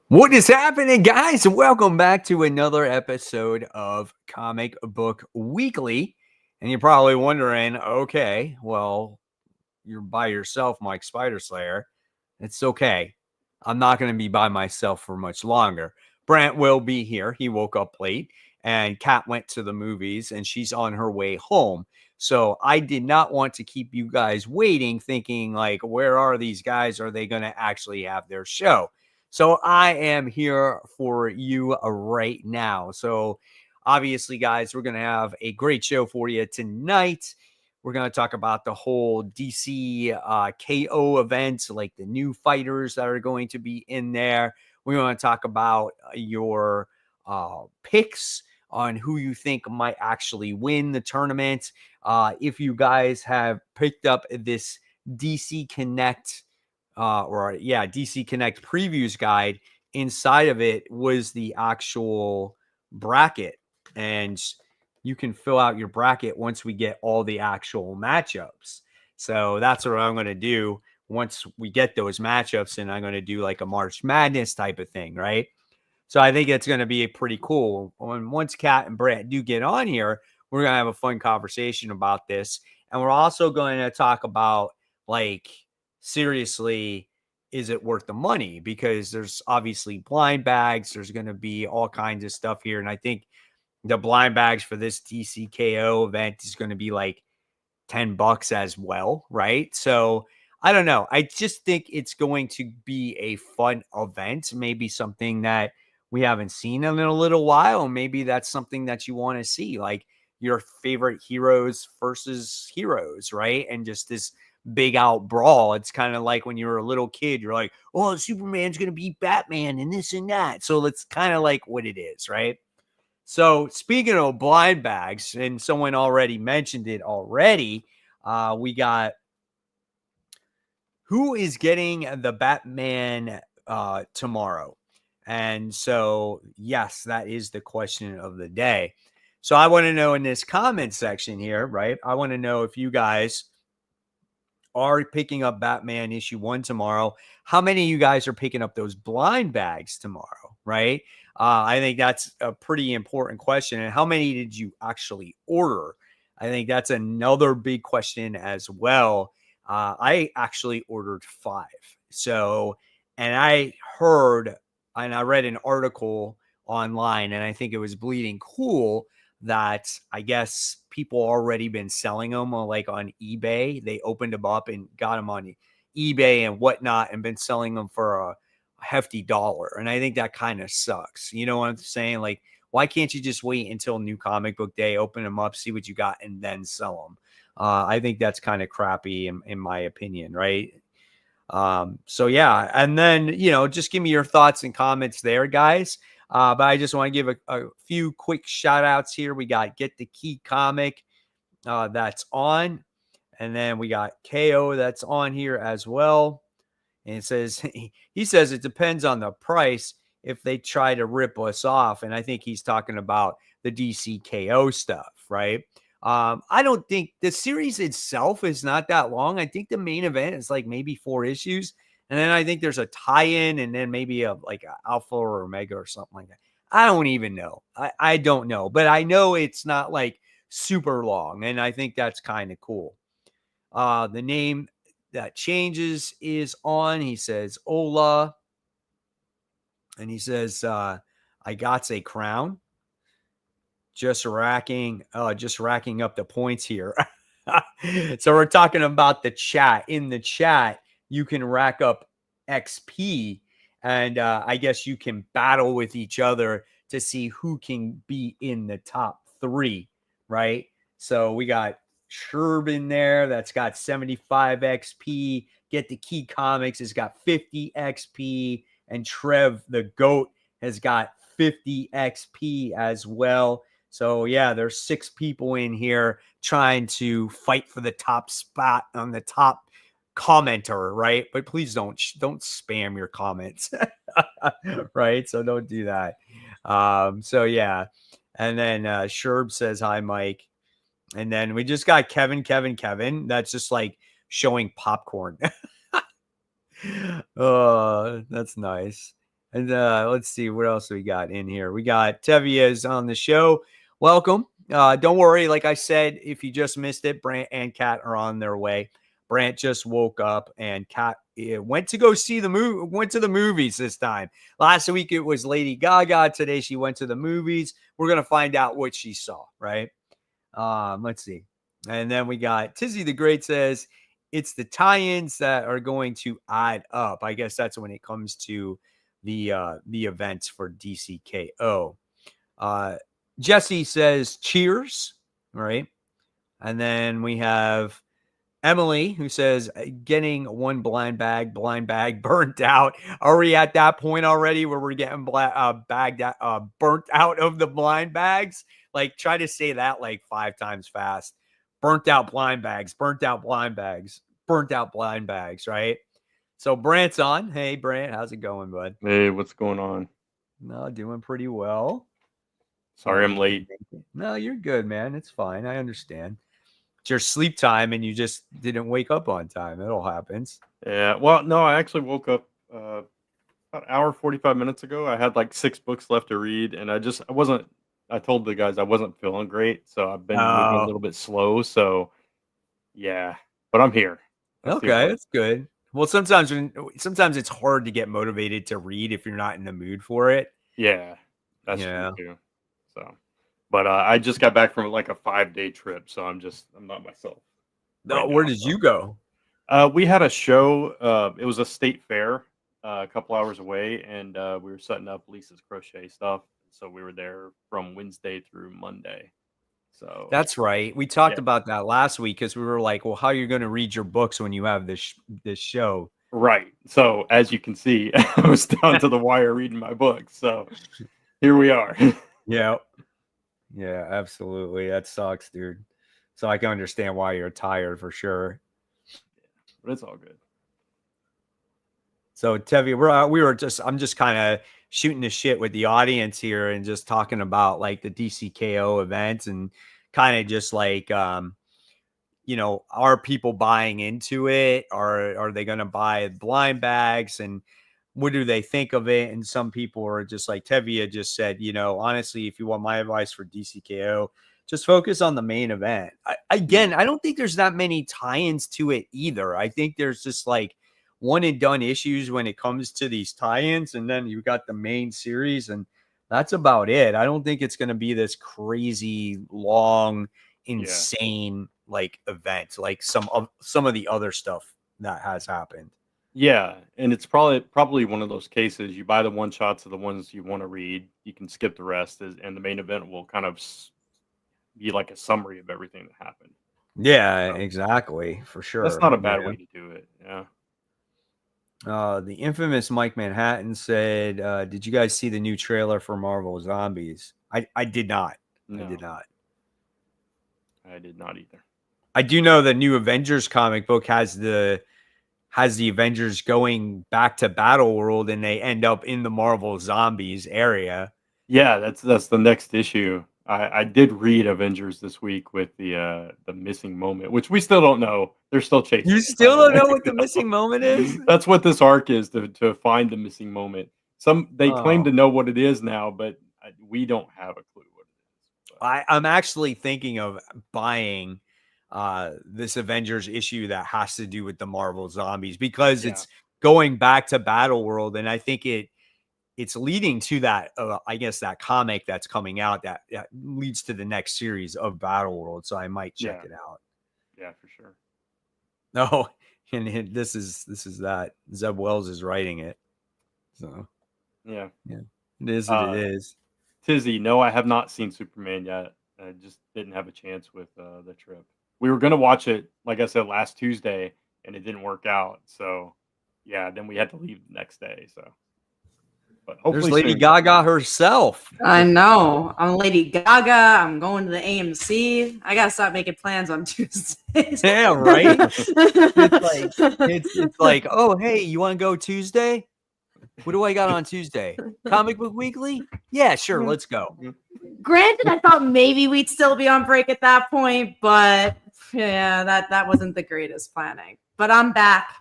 What is happening, guys? Welcome back to another episode of Comic Book Weekly. And you're probably wondering, okay, well, you're by yourself, Mike Spider Slayer. It's okay. I'm not going to be by myself for much longer. Brant will be here. He woke up late, and Kat went to the movies, and she's on her way home. So I did not want to keep you guys waiting, thinking, like, where are these guys? Are they going to actually have their show? So I am here for you right now. So obviously, guys, we're going to have a great show for you tonight. We're going to talk about the whole DC KO event, like the new fighters that are going to be in there. We want to talk about your picks on who you think might actually win the tournament. If you guys have picked up this DC Connect DC Connect previews guide, inside of it was the actual bracket, and you can fill out your bracket once we get all the actual matchups. So that's what I'm going to do once we get those matchups, and I'm going to do like a March Madness type of thing, right? So I think it's going to be pretty cool. Once Kat and Brett do get on here, we're going to have a fun conversation about this. And we're also going to talk about, like, seriously, is it worth the money? Because there's obviously blind bags. There's going to be all kinds of stuff here. And I think the blind bags for this DCKO event is going to be like $10 as well, right? So I don't know. I just think it's going to be a fun event, maybe something that we haven't seen in a little while. Maybe that's something that you want to see, like your favorite heroes versus heroes, right? And just this big out brawl. It's kind of like when you were a little kid, you're like, oh, Superman's going to beat Batman and this and that. So it's kind of like what it is, right? So speaking of blind bags, and someone already mentioned it already, we got who is getting the Batman tomorrow. And so, yes, that is the question of the day. So I want to know in this comment section here, right? I want to know if you guys are picking up Batman issue 1 tomorrow. How many of you guys are picking up those blind bags tomorrow, right? I think that's a pretty important question. And how many did you actually order? I think that's another big question as well. I actually ordered 5. So, and I heard, and I read an article online, and I think it was Bleeding Cool, that I guess people already been selling them like on eBay. They opened them up and got them on eBay and whatnot, and been selling them for a hefty dollar. And I think that kind of sucks. You know what I'm saying? Like, why can't you just wait until New Comic Book Day, open them up, see what you got, and then sell them? I think that's kind of crappy in my opinion, right? So yeah, and then, just give me your thoughts and comments there, guys. But I just want to give a few quick shout outs here. We got Get the Key Comic that's on, and then we got KO that's on here as well. And it says, he says it depends on the price if they try to rip us off. And I think he's talking about the DCKO stuff, right? I don't think the series itself is not that long. I think the main event is like maybe 4 issues. And then I think there's a tie-in, and then maybe a alpha or omega or something like that. I don't even know. I don't know. But I know it's not like super long. And I think that's kind of cool. The name that changes is on. He says Ola. And he says, I got a crown. Just racking up the points here. So we're talking about the chat. In the chat, you can rack up XP, and I guess you can battle with each other to see who can be in the top 3, right? So we got Sherb in there that's got 75 XP. Get the Key Comics has got 50 XP, and Trev the Goat has got 50 XP as well. So yeah, there's 6 people in here trying to fight for the top spot on the top commenter, right? But please don't spam your comments, right? So don't do that. So yeah, and then Sherb says hi, Mike, and then we just got Kevin. That's just like showing popcorn. Oh, that's nice. And let's see what else we got in here. We got Tevia's on the show. Welcome. Don't worry. Like I said, if you just missed it, Brant and Kat are on their way. Brant just woke up, and Kat went to go see the movie. Went to the movies this time. Last week it was Lady Gaga. Today she went to the movies. We're gonna find out what she saw. Right. Let's see. And then we got Tizzy the Great says it's the tie-ins that are going to add up. I guess that's when it comes to the events for DCKO. Jesse says cheers, right? And then we have Emily who says getting one blind bag burnt out. Are we at that point already where we're getting burnt out of the blind bags? Like try to say that like 5 times fast. Burnt out blind bags, burnt out blind bags, burnt out blind bags, right? So Brant's on. Hey, Brant, how's it going, bud? Hey, what's going on? No, doing pretty well. Sorry I'm late. No, you're good, man. It's fine. I understand. It's your sleep time, and you just didn't wake up on time. It all happens. Yeah, well, no, I actually woke up about an hour, 45 minutes ago. I had like 6 books left to read, and I told the guys I wasn't feeling great, so I've been moving a little bit slow. So, yeah, but I'm here. Okay, that's good. Well, sometimes it's hard to get motivated to read if you're not in the mood for it. Yeah, that's true too. So, but I just got back from like a 5-day trip, so I'm not myself. No, where did you go? We had a show. It was a state fair a couple hours away, and we were setting up Lisa's crochet stuff. So we were there from Wednesday through Monday. So that's right. We talked about that last week because we were like, well, how are you going to read your books when you have this show? Right. So as you can see, I was down to the wire reading my books. So here we are. Yeah. Yeah, absolutely. That sucks, dude. So I can understand why you're tired for sure. But it's all good. So Tevi, I'm just kind of shooting the shit with the audience here and just talking about like the DCKO events and kind of just like, are people buying into it? Are they going to buy blind bags, and what do they think of it? And some people are just like Tevia just said, honestly, if you want my advice for DCKO, just focus on the main event. I don't think there's that many tie-ins to it either. I think there's just like one and done issues when it comes to these tie-ins, and then you got the main series, and that's about it. I don't think it's going to be this crazy long, insane like event like some of the other stuff that has happened. Yeah, and it's probably one of those cases you buy the one shots of the ones you want to read, you can skip the rest, and the main event will kind of be like a summary of everything that happened. Yeah, exactly, for sure. That's not a bad way to do it. Yeah. The infamous Mike Manhattan said, did you guys see the new trailer for Marvel Zombies? I did not. No. I did not. I did not either. I do know the new Avengers comic book has the Avengers going back to Battle World, and they end up in the Marvel Zombies area. Yeah, that's the next issue. I did read Avengers this week with the missing moment, which we still don't know. They're still chasing. You still don't know what the missing moment is? That's what this arc is, to find the missing moment. They claim to know what it is now, but we don't have a clue what it is. I'm actually thinking of buying this Avengers issue that has to do with the Marvel Zombies because it's going back to Battle World, and I think it's leading to that, I guess, that comic that's coming out that leads to the next series of Battle World. So I might check it out. Yeah, for sure. No, and this is that Zeb Wells is writing it. So yeah, it is what it is. Tizzy, no, I have not seen Superman yet. I just didn't have a chance with the trip. We were going to watch it, like I said, last Tuesday, and it didn't work out. So yeah, then we had to leave the next day. So. There's Lady Gaga herself. I know. I'm Lady Gaga. I'm going to the AMC. I gotta stop making plans on Tuesdays. Yeah, right. it's like, oh, hey, you want to go Tuesday? What do I got on Tuesday? Comic Book Weekly? Yeah, sure, let's go. Granted, I thought maybe we'd still be on break at that point, but yeah, that wasn't the greatest planning. But I'm back.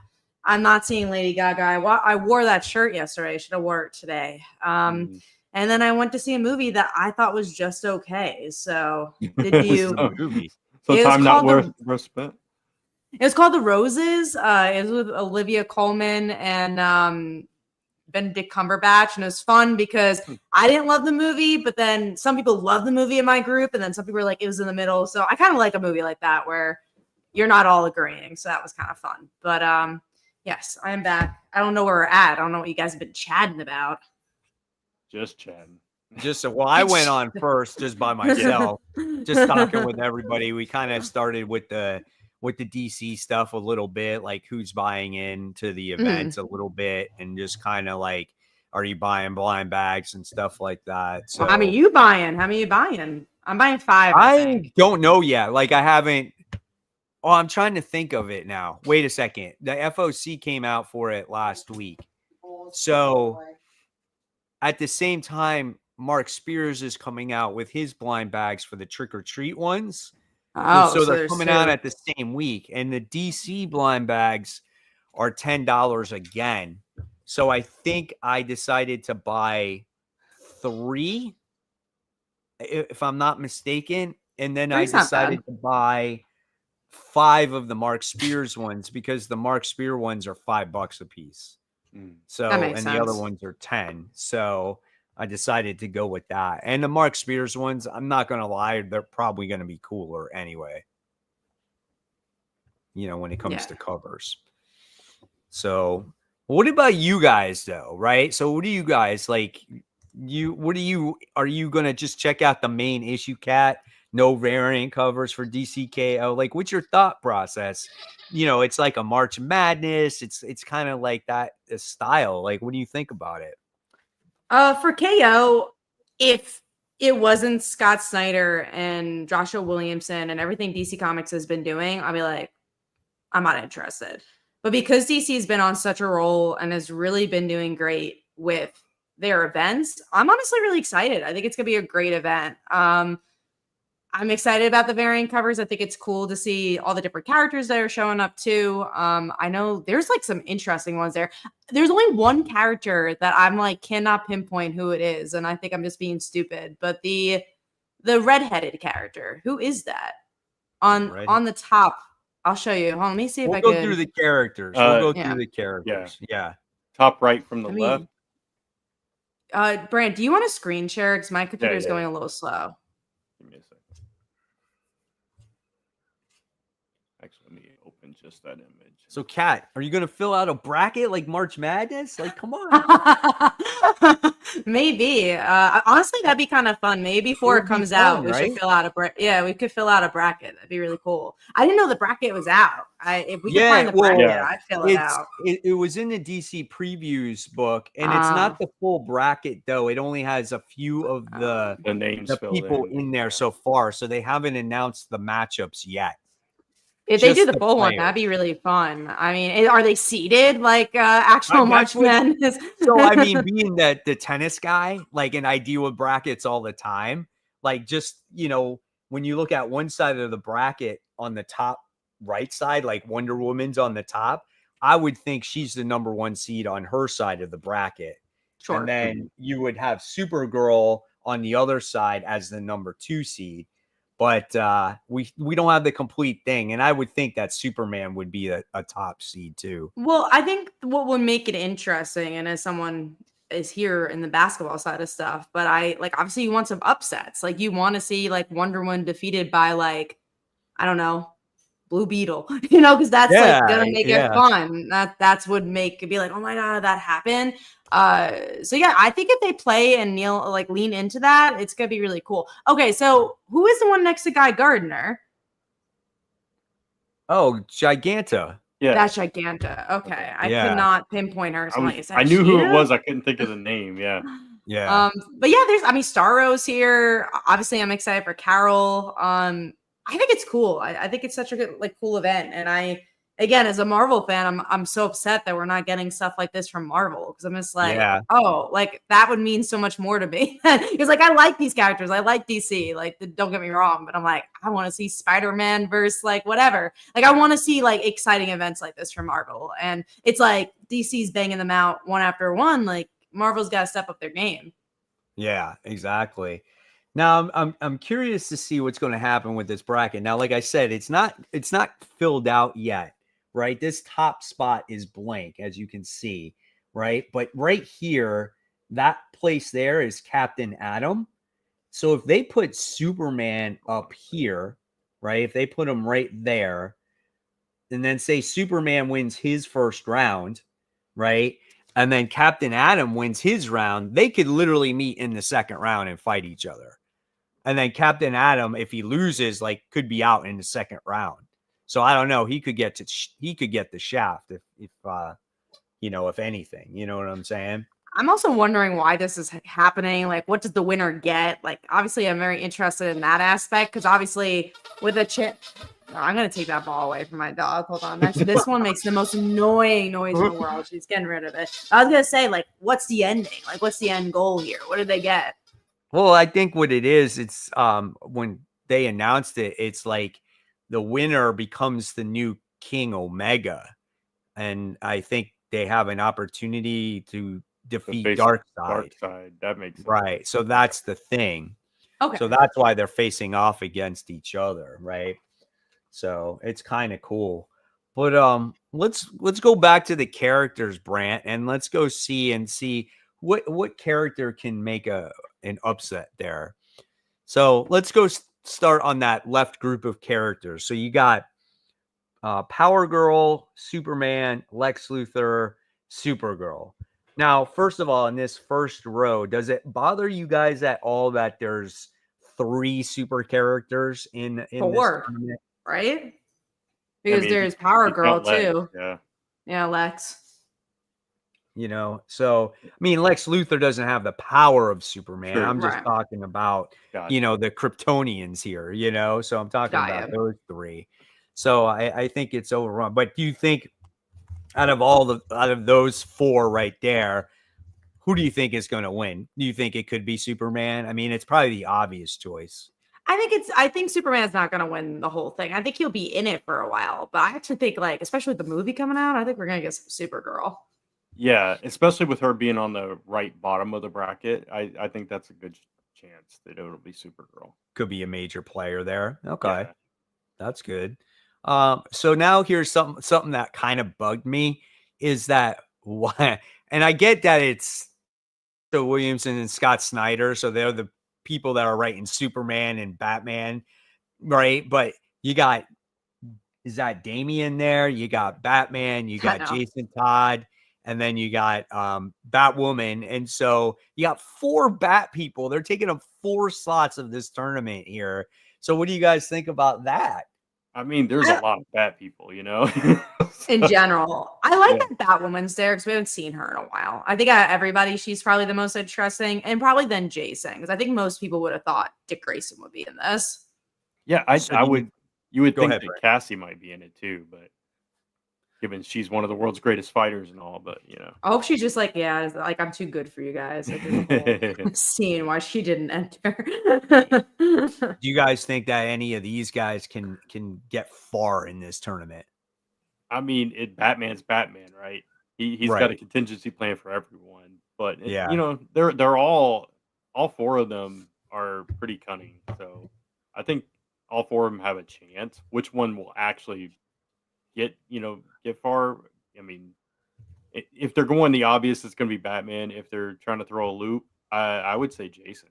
I'm not seeing Lady Gaga. I wore that shirt yesterday. I should have wore it today. And then I went to see a movie that I thought was just okay. So did you? Movie. So time not worth spent. It was called The Roses. It was with Olivia Colman and Benedict Cumberbatch, and it was fun because I didn't love the movie, but then some people love the movie in my group, and then some people were like, it was in the middle. So I kind of like a movie like that where you're not all agreeing. So that was kind of fun. But yes, I am back. I don't know where we're at. I don't know what you guys have been chatting about. Just chatting. Well, I went on first just by myself, just talking with everybody. We kind of started with the DC stuff a little bit, like who's buying into the events a little bit, and just kind of like, are you buying blind bags and stuff like that? So well, how many you buying? How many you buying? I'm buying 5. I don't know yet. Like I haven't. Oh, I'm trying to think of it now. Wait a second. The FOC came out for it last week. So at the same time, Mark Spears is coming out with his blind bags for the trick or treat ones. Oh, so they're coming out at the same week. And the DC blind bags are $10 again. So I think I decided to buy 3, if I'm not mistaken. And then I decided to buy 5 of the Mark Spears ones because the Mark Spear ones are $5 a piece. So, and the other ones are 10. So I decided to go with that. And the Mark Spears ones, I'm not going to lie, they're probably going to be cooler anyway. You know, when it comes to covers. So what about you guys though? Right. So what do you guys like? Are you going to just check out the main issue, Cat? No variant covers for DCKO. Like, what's your thought process? You know, it's like a March Madness. It's kind of like that style. Like, what do you think about it? For KO, if it wasn't Scott Snyder and Joshua Williamson and everything DC Comics has been doing, I'll be like, I'm not interested. But because DC has been on such a roll and has really been doing great with their events, I'm honestly really excited. I think it's gonna be a great event. I'm excited about the variant covers. I think it's cool to see all the different characters that are showing up too. I know there's like some interesting ones there. There's only one character that I'm like cannot pinpoint who it is, and I think I'm just being stupid. But the redheaded character, who is that? On the top, I'll show you. Hold on, let me see if I can go through the characters. We'll go through the characters. Yeah. Top right from the left. Brand, do you want to screen share? Because my computer is going a little slow. Give me a second. Actually, let me open just that image. So, Kat, are you going to fill out a bracket like March Madness? Like, come on. Maybe. Honestly, that'd be kind of fun. Maybe before it comes out, we should fill out a bracket. Yeah, we could fill out a bracket. That'd be really cool. I didn't know the bracket was out. If we could find the bracket, I'd fill it out. It was in the DC previews book, and it's not the full bracket, though. It only has a few of the names, the people in there so far, so they haven't announced the matchups yet. If they do the full one, that'd be really fun. I mean, are they seated like actual March Madness? So, I mean, being the tennis guy, like, and I deal with brackets all the time. Like, just, you know, when you look at one side of the bracket on the top right side, like Wonder Woman's on the top, I would think she's the number 1 seed on her side of the bracket. Sure. And then you would have Supergirl on the other side as the number 2 seed. But we don't have the complete thing. And I would think that Superman would be a top seed too. Well, I think what would make it interesting, and as someone is here in the basketball side of stuff, but obviously you want some upsets. Like you want to see like Wonder Woman defeated by like, I don't know, Blue Beetle, you know, because that's like gonna make it fun. That's would make it be like, oh my God, that happened. So yeah, I think if they play and lean into that, it's gonna be really cool. Okay, so who is the one next to Guy Gardner? Oh, Giganta. Yeah, that's Giganta. Okay, I could not pinpoint her. So I knew who it was. I couldn't think of the name. Yeah. But yeah, Starro's here. Obviously, I'm excited for Carol. I think it's cool. I think it's such a good, cool event, and again, as a Marvel fan, I'm so upset that we're not getting stuff like this from Marvel, because I'm just like, oh, like that would mean so much more to me. Because like I like these characters, I like DC, like don't get me wrong, but I'm like, I want to see Spider-Man versus like whatever. Like I want to see like exciting events like this from Marvel, and it's like DC's banging them out one after one. Like Marvel's got to step up their game. Yeah, exactly. Now I'm curious to see what's going to happen with this bracket. Now, like I said, it's not filled out yet, right? This top spot is blank, as you can see, right? But right here, that place there is Captain Atom. So if they put Superman up here, right? If they put him right there, and then say Superman wins his first round, right? And then Captain Atom wins his round, they could literally meet in the second round and fight each other. And then Captain Atom, if he loses, like could be out in the second round. So I don't know. He could get the shaft if if anything, you know what I'm saying? I'm also wondering why this is happening. Like, what does the winner get? Like, obviously, I'm very interested in that aspect, because obviously, with a chip, I'm gonna take that ball away from my dog. Hold on, this one makes the most annoying noise in the world. She's getting rid of it. I was gonna say, like, what's the ending? Like, what's the end goal here? What did they get? Well, I think what it is, it's when they announced it, it's like the winner becomes the new King Omega, and I think they have an opportunity to defeat Darkseid. That makes sense. Right. So that's the thing. Okay. So that's why they're facing off against each other, right? So it's kind of cool. But let's go back to the characters, Brant, and let's go see what character can make an upset there. So let's go start on that left group of characters. So you got Power Girl, Superman, Lex Luthor, Supergirl. Now, first of all, in this first row, does it bother you guys at all that there's 3 super characters in this tournament? Right? Because there's Power Girl too. Yeah, Lex. So I mean, Lex Luthor doesn't have the power of Superman. Sure. I'm just talking about, the Kryptonians here, so I'm talking about those 3. So I think it's overrun. But do you think out of those 4 right there, who do you think is going to win? Do you think it could be Superman? I mean, it's probably the obvious choice. I think Superman's not going to win the whole thing. I think he'll be in it for a while, but I actually think, like, especially with the movie coming out, I think we're going to get some Supergirl. Yeah, especially with her being on the right bottom of the bracket, I think that's a good chance that it'll be Supergirl. Could be a major player there. Okay, that's good. So now here's something that kind of bugged me is that why, and I get that it's Williamson and Scott Snyder, so they're the people that are writing Superman and Batman, right? But you got, is that Damian there? You got Batman, you got Jason Todd, and then you got Batwoman. And so you got 4 Bat people. They're taking up 4 slots of this tournament here. So what do you guys think about that? I mean, there's a lot of Bat people, In general. I like that Batwoman's there because we haven't seen her in a while. I think out of everybody, she's probably the most interesting, and probably then Jason, because I think most people would have thought Dick Grayson would be in this. Yeah, you would think that Cassie might be in it too, but given she's one of the world's greatest fighters and all, but I hope she's just like, I'm too good for you guys. Seeing why she didn't enter. Do you guys think that any of these guys can get far in this tournament? I mean, Batman's Batman, right? He's got a contingency plan for everyone, but they're all 4 of them are pretty cunning, so I think all 4 of them have a chance. Which one will actually get far? I mean, if they're going the obvious, it's going to be Batman. If they're trying to throw a loop, I would say Jason.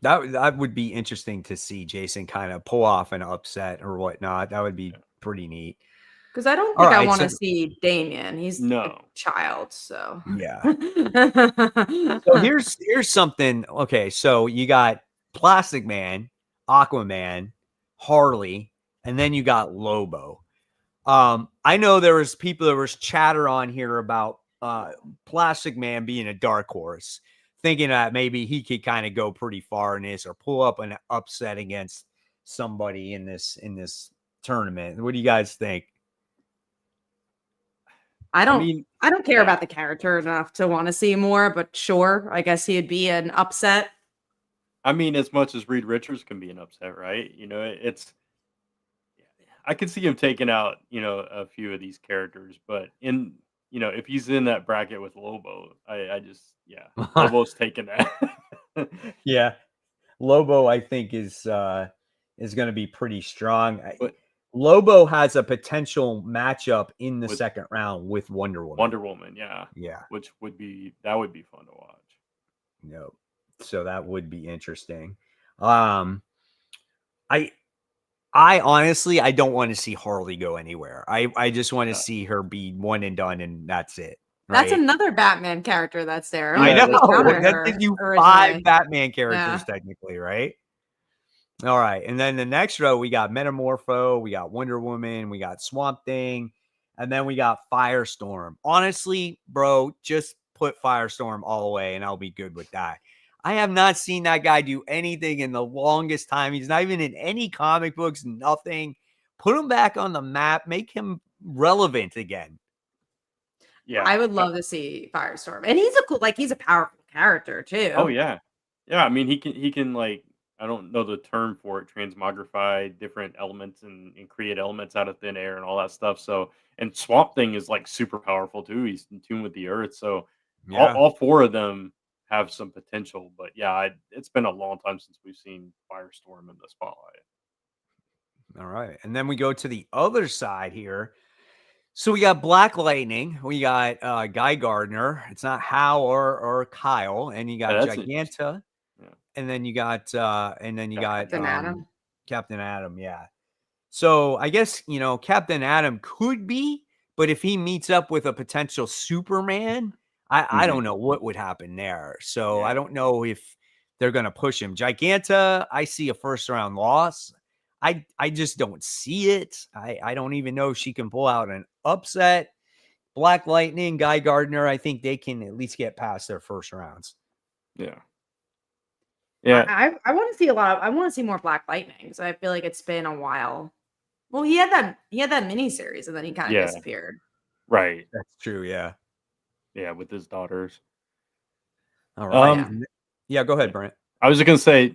That would be interesting to see Jason kind of pull off an upset or whatnot. That would be pretty neat. Because I don't think I want to see Damian. He's a child, so yeah. So here's something. Okay, so you got Plastic Man, Aquaman, Harley, and then you got Lobo. I know there was chatter on here about Plastic Man being a dark horse, thinking that maybe he could kind of go pretty far in this or pull up an upset against somebody in this tournament. What do you guys think? I don't mean, care yeah. about the character enough to want to see more, but sure, I guess he'd be an upset. I mean, as much as Reed Richards can be an upset, right? You know, I could see him taking out, a few of these characters, but if he's in that bracket with Lobo, I just, Lobo's taking that. Yeah, Lobo, I think is going to be pretty strong. But Lobo has a potential matchup in the With- second round with Wonder Woman. Wonder Woman, yeah, Yeah. which would be fun to watch. No. So that would be interesting. I honestly, I don't want to see Harley go anywhere. I just want to see her be one and done, and that's it. That's right? another Batman character that's there. I Yeah, know. counter That her gives you originally. 5 Batman characters Yeah. technically, right? All right. And then the next row, we got Metamorpho, we got Wonder Woman, we got Swamp Thing, and then we got Firestorm. Honestly, bro, just put Firestorm all away and I'll be good with that. I have not seen that guy do anything in the longest time. He's not even in any comic books, nothing. Put him back on the map, make him relevant again. Yeah, I would love to see Firestorm. And he's a powerful character too. Oh yeah, yeah. I mean, he can like, I don't know the term for it, transmogrify different elements and create elements out of thin air and all that stuff. So, and Swamp Thing is like super powerful too. He's in tune with the earth. So, Yeah. all 4 of them have some potential. But yeah, it's been a long time since we've seen Firestorm in the spotlight. All right. And then we go to the other side here. So we got Black Lightning. We got Guy Gardner. It's not Hal or Kyle. And you got that's Giganta. Yeah. And then you got Captain Atom. Captain Atom, yeah. So I guess Captain Atom could be, but if he meets up with a potential Superman, I don't know what would happen there. So I don't know if they're gonna push him. Giganta, I see a first round loss. I just don't see it. I don't even know if she can pull out an upset. Black Lightning, Guy Gardner, I think they can at least get past their first rounds. Yeah. Yeah. I want to see I want to see more Black Lightning because I feel like it's been a while. Well, he had that miniseries and then he kind of disappeared. Right. That's true. Yeah. Yeah, with his daughters. All right. Yeah, go ahead, Brent. I was just gonna say,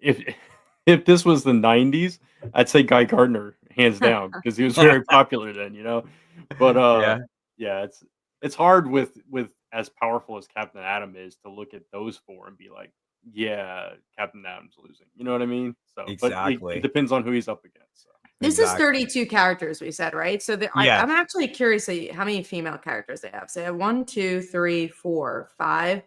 if this was the '90s, I'd say Guy Gardner hands down because he was very popular then, But yeah, it's hard with as powerful as Captain Atom is to look at those 4 and be like, yeah, Captain Atom's losing. You know what I mean? So Exactly. But it depends on who he's up against. So. This is 32 characters, we said, right? So I'm actually curious how many female characters they have. So they have 1, 2, 3, 4, 5,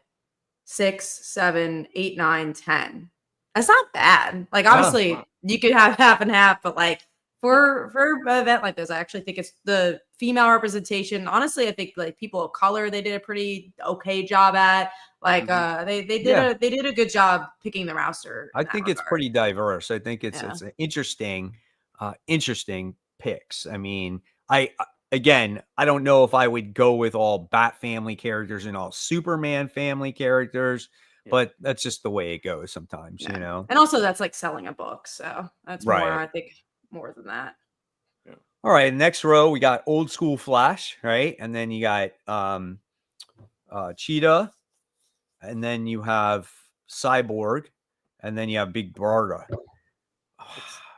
6, 7, 8, 9, 10. That's not bad. Like obviously you could have half and half, but like for an event like this, I actually think it's the female representation. Honestly, I think like people of color, they did a pretty okay job at. Like they did a good job picking the roster. I think it's pretty diverse. I think it's an interesting picks. I mean, I don't know if I would go with all Bat family characters and all Superman family characters, but that's just the way it goes sometimes, And also that's like selling a book. So that's more, I think, more than that. Yeah. All right. Next row, we got Old School Flash, right? And then you got Cheetah, and then you have Cyborg, and then you have Big Barda.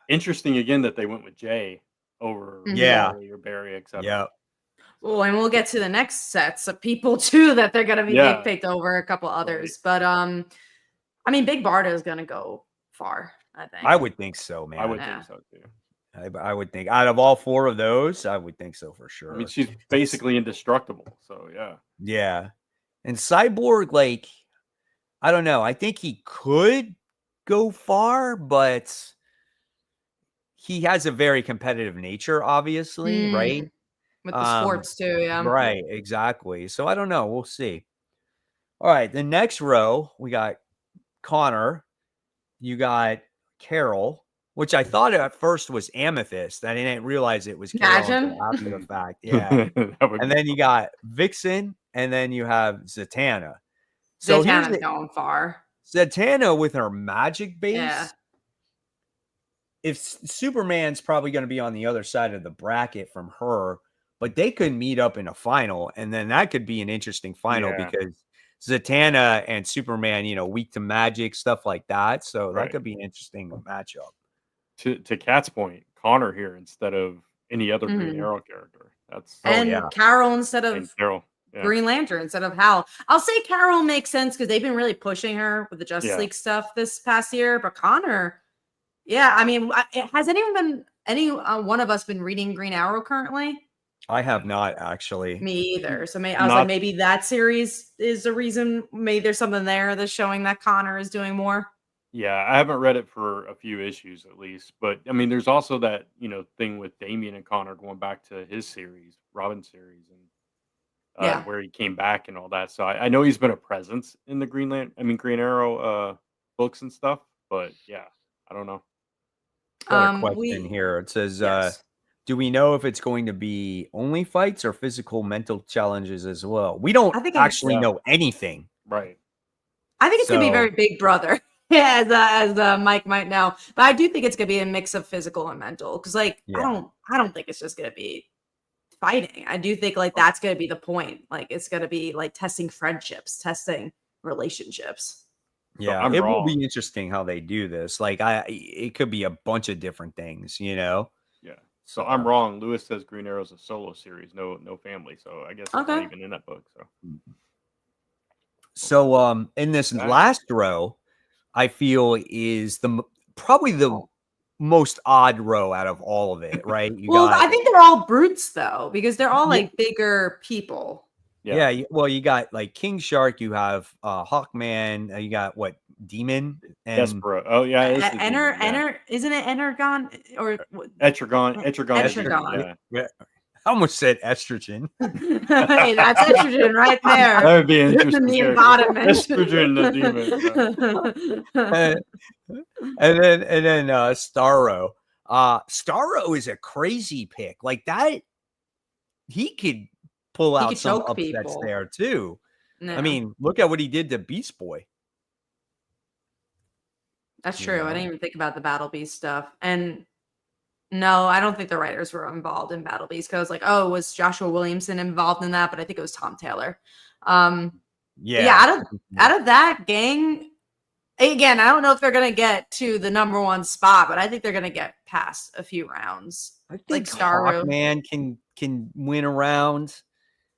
Interesting again that they went with Jay over or Barry, etc. Yeah. Well, and we'll get to the next sets of people too that they're gonna be picked over a couple others. But I mean, Big Barda is gonna go far, I think. I would think so, man. I would think so too. I would think out of all 4 of those, I would think so for sure. I mean, she's basically indestructible. So yeah. Yeah. And Cyborg, like, I don't know. I think he could go far, but he has a very competitive nature, obviously, right? With the sports too, yeah. Right, exactly. So I don't know. We'll see. All right, the next row, we got Connor. You got Carol, which I thought at first was Amethyst. I didn't realize it was Carol after the fact. Yeah. And then you got Vixen, and then you have Zatanna. So Zatanna's going far. Zatanna with her magic base. Yeah. if Superman's probably going to be on the other side of the bracket from her, but they could meet up in a final, and then that could be an interesting final because Zatanna and Superman, weak to magic, stuff like that. So that could be an interesting matchup. To Kat's point, Connor here instead of any other Green Arrow character. That's Carol instead of Carol. Green Lantern instead of Hal. I'll say Carol makes sense because they've been really pushing her with the Justice League stuff this past year. But Connor, I mean, has any one of us been reading Green Arrow currently? I have not actually. Me either. So I was like, maybe that series is the reason. Maybe there's something there that's showing that Connor is doing more. Yeah, I haven't read it for a few issues at least, but I mean, there's also that thing with Damian and Connor going back to his series, Robin series, and where he came back and all that. So I know he's been a presence in the Green Arrow books and stuff, but I don't know. Got a question here. It says, do we know if it's going to be only fights or physical mental challenges as well? We don't actually know anything. Right. I think it's going to be very Big Brother, as Mike might know. But I do think it's going to be a mix of physical and mental because, I don't think it's just going to be fighting. I do think that's going to be the point. It's going to be testing friendships, testing relationships. Yeah, it will be interesting how they do this. It could be a bunch of different things, Yeah. So I'm wrong. Lewis says Green Arrow's a solo series, no family. So I guess it's not even in that book. So in this last row, I feel is probably the most odd row out of all of it, right? I think they're all brutes though, because they're all bigger people. Yeah. You got King Shark, you have Hawkman, you got Demon and Despero. Oh yeah, isn't it Energon or Etrigan? Yeah. I almost said estrogen. Hey, that's estrogen right there. That would be interesting. The embodiment. Estrogen, the demon. and then Starro. Starro is a crazy pick. That he could pull out some upsets there too. No. I mean, look at what he did to Beast Boy. That's true. I didn't even think about the Battle Beast stuff. And no, I don't think the writers were involved in Battle Beast. Because was Joshua Williamson involved in that? But I think it was Tom Taylor. Out of that gang, again, I don't know if they're gonna get to the number one spot, but I think they're gonna get past a few rounds. I think Hawkman can win a round.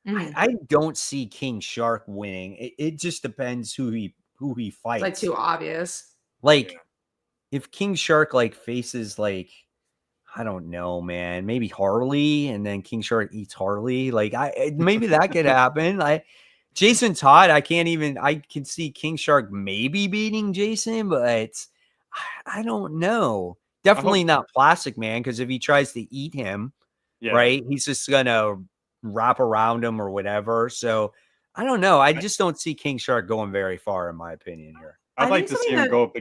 I don't see King Shark winning. It just depends who he fights. It's too obvious. If King Shark faces I don't know, man, maybe Harley, and then King Shark eats Harley. Maybe that could happen. Jason Todd, I can see King Shark maybe beating Jason, but I don't know. Definitely not Plastic Man, because if he tries to eat him, right, he's just gonna wrap around him or whatever. So I don't know. I just don't see King Shark going very far, in my opinion here. I'd like to see him go up.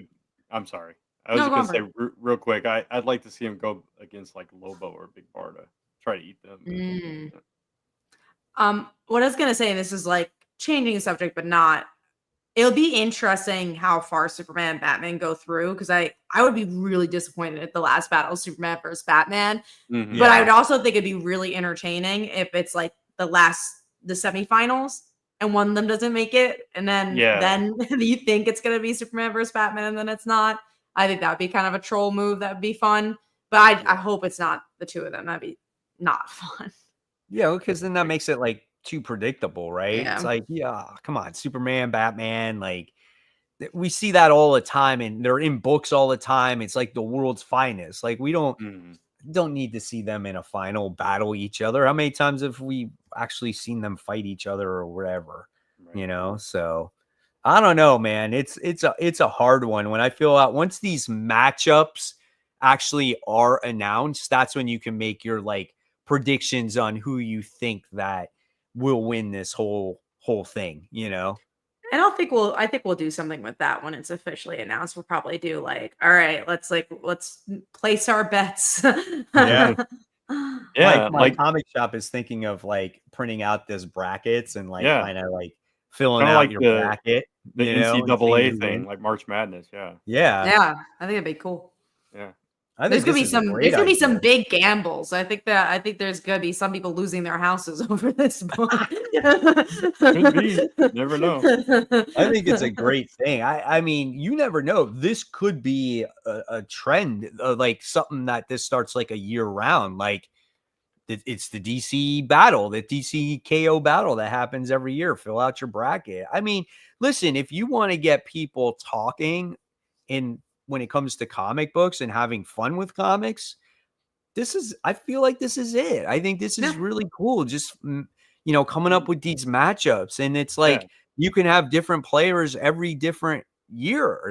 I'm sorry. I was going to say real quick. I'd like to see him go against Lobo or Big Barda. Try to eat them. What I was going to say, this is changing the subject, but not. It'll be interesting how far Superman and Batman go through, because I would be really disappointed at the last battle, Superman versus Batman. Mm-hmm. But I would also think it'd be really entertaining if it's the semifinals and one of them doesn't make it, and then you think it's gonna be Superman versus Batman, and then it's not. I think that would be kind of a troll move. That would be fun, but I hope it's not the two of them. That'd be not fun. Yeah, because then that makes it too predictable, right? It's come on, Superman, Batman, we see that all the time, and they're in books all the time. It's the world's finest. We don't need to see them in a final battle each other. How many times have we actually seen them fight each other or whatever? Right. So I don't know, man. It's a hard one. When I feel out once these matchups actually are announced, that's when you can make your predictions on who you think that will win this whole thing, And I think we'll do something with that when it's officially announced. We'll probably do all right, let's place our bets. Yeah. Yeah. My comic shop is thinking of printing out this brackets and kind of filling out your bracket. The NCAA thing, March Madness. Yeah. I think it'd be cool. Yeah. I There's think gonna this be is a some. great There's gonna be idea. some big gambles. I think there's gonna be some people losing their houses over this book. Could be. Never know. I think it's a great thing. I mean, you never know. This could be a trend, like something that this starts like a year round. Like it's the DC battle, the DC KO battle that happens every year. Fill out your bracket. I mean, listen, if you want to get people talking when it comes to comic books and having fun with comics, I feel like this is it. I think this is Yeah. really cool. Just, coming up with these matchups. And it's Yeah. like, you can have different players every different year,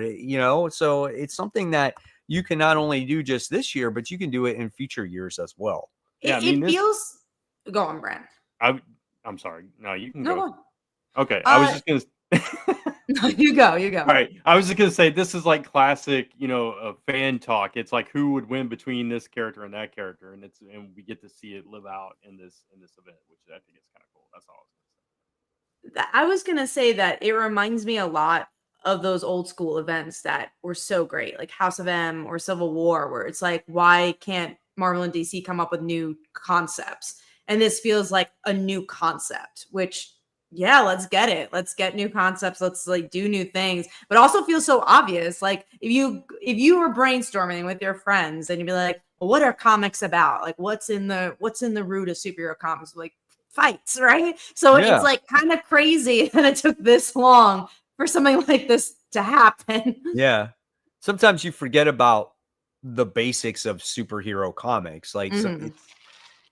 so it's something that you can not only do just this year, but you can do it in future years as well. Yeah, I It mean, feels. Go on, Brent. I'm sorry. No, you can No, go. go on. Okay, I was just gonna. No, you go. You go. All right, I was just gonna say this is like classic, fan talk. It's like who would win between this character and that character, and we get to see it live out in this event, which I think is kind of cool. That's all I was gonna say that it reminds me a lot of those old school events that were so great, like House of M or Civil War, where it's like, why can't Marvel and DC come up with new concepts? And this feels like a new concept, which, yeah, let's get it. Let's get new concepts. Let's like do new things, but also feels so obvious. Like if you were brainstorming with your friends and you'd be like, well, what are comics about? Like what's in the root of superhero comics? Like fights, right? So Yeah. it's like kind of crazy that it took this long for something like this to happen. Yeah. Sometimes you forget about the basics of superhero comics. Like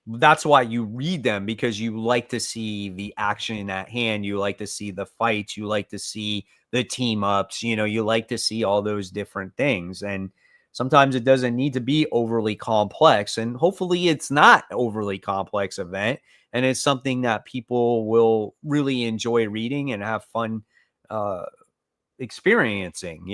that's why you read them, because you like to see the action at hand. You like to see the fights. You like to see the team ups. You like to see all those different things. And sometimes it doesn't need to be overly complex. And hopefully it's not overly complex event. And it's something that people will really enjoy reading and have fun experiencing,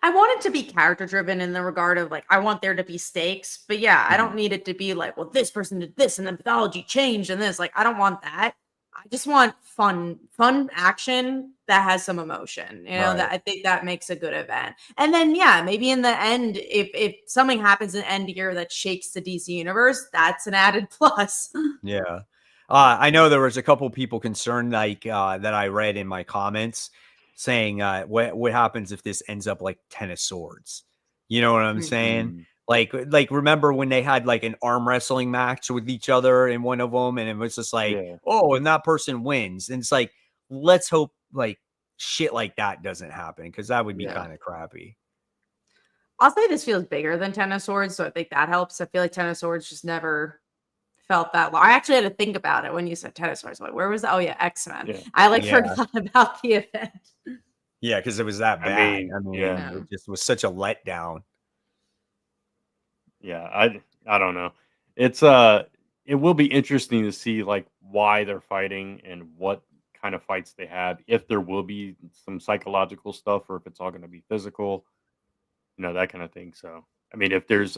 I want it to be character driven in the regard of like, I want there to be stakes, but yeah, I don't need it to be like, well, this person did this and the mythology changed and this. Like, I don't want that. I just want fun action that has some emotion, Right. that I think that makes a good event. And then, yeah, maybe in the end, if something happens in the end here that shakes the DC universe, that's an added plus. Yeah. I know there was a couple people concerned, like that I read in my comments, saying what happens if this ends up like Ten of Swords? You know what I'm saying? Like remember when they had like an arm wrestling match with each other in one of them, and it was just like, oh, and that person wins. And it's like, let's hope like shit like that doesn't happen, because that would be kind of crappy. I'll say this feels bigger than Ten of Swords, so I think that helps. I feel like Ten of Swords just never felt that long. I actually had to think about it when you said Ten of Swords. Like, where was that? Oh yeah, X-Men. Yeah. I forgot about the event. Yeah, because it was that bad. I mean, it just was such a letdown. Yeah, I don't know. It's it will be interesting to see like why they're fighting and what kind of fights they have. If there will be some psychological stuff, or if it's all going to be physical, that kind of thing. So, I mean, if there's,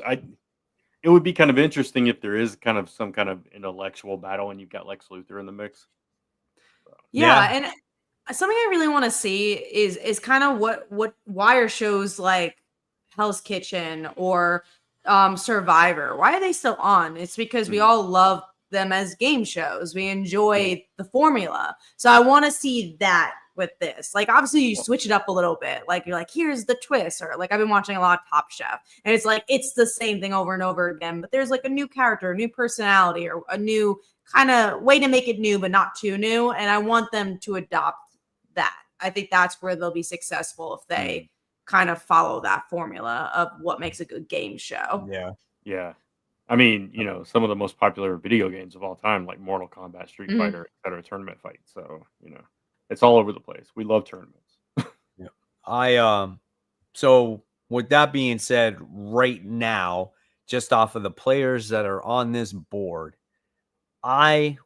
it would be kind of interesting if there is kind of some kind of intellectual battle and you've got Lex Luthor in the mix. So. Yeah, and something I really want to see is kind of what Wire shows like Hell's Kitchen or Survivor. Why are they still on? It's because we all love them as game shows. We enjoy the formula. So I want to see that with this. Like, obviously you switch it up a little bit. Like, you're like, here's the twist. Or like, I've been watching a lot of Top Chef, and it's like, it's the same thing over and over again, but there's like a new character, a new personality, or a new kind of way to make it new, but not too new. And I want them to adopt that. I think that's where they'll be successful, if they kind of follow that formula of what makes a good game show. Yeah. I mean, some of the most popular video games of all time, like Mortal Kombat, Street Fighter, etc., tournament fights. So, it's all over the place. We love tournaments. So with that being said, right now, just off of the players that are on this board, I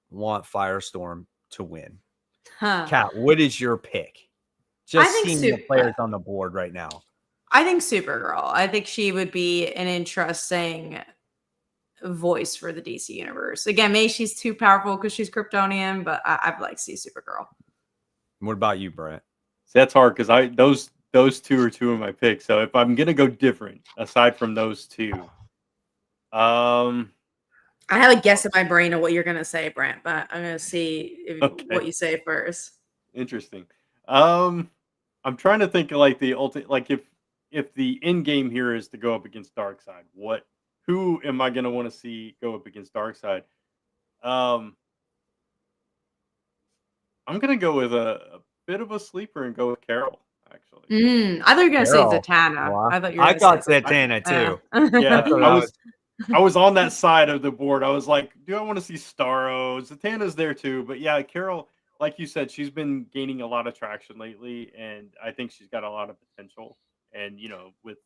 want Firestorm to win. Kat, what is your pick? Just seeing the players on the board right now. I think Supergirl. I think she would be an interesting voice for the DC universe. Again, maybe she's too powerful because she's Kryptonian, but I'd like to see Supergirl. What about you, Brett? See, that's hard because those two are two of my picks. So if I'm gonna go different, aside from those two, I have a guess in my brain of what you're gonna say, Brent, but I'm gonna see what you say first. Interesting. I'm trying to think of like the ultimate, like if the end game here is to go up against Darkseid, who am I gonna want to see go up against Darkseid? I'm gonna go with a bit of a sleeper and go with Carol. Actually, I thought you were gonna say Carol. Zatanna. Wow. I thought you were I gonna thought say Zatanna too. Yeah, That's what I was on that side of the board. I was like, do I want to see Starro? Zatanna's there too, but yeah, Carol, like you said, she's been gaining a lot of traction lately, and I think she's got a lot of potential. And with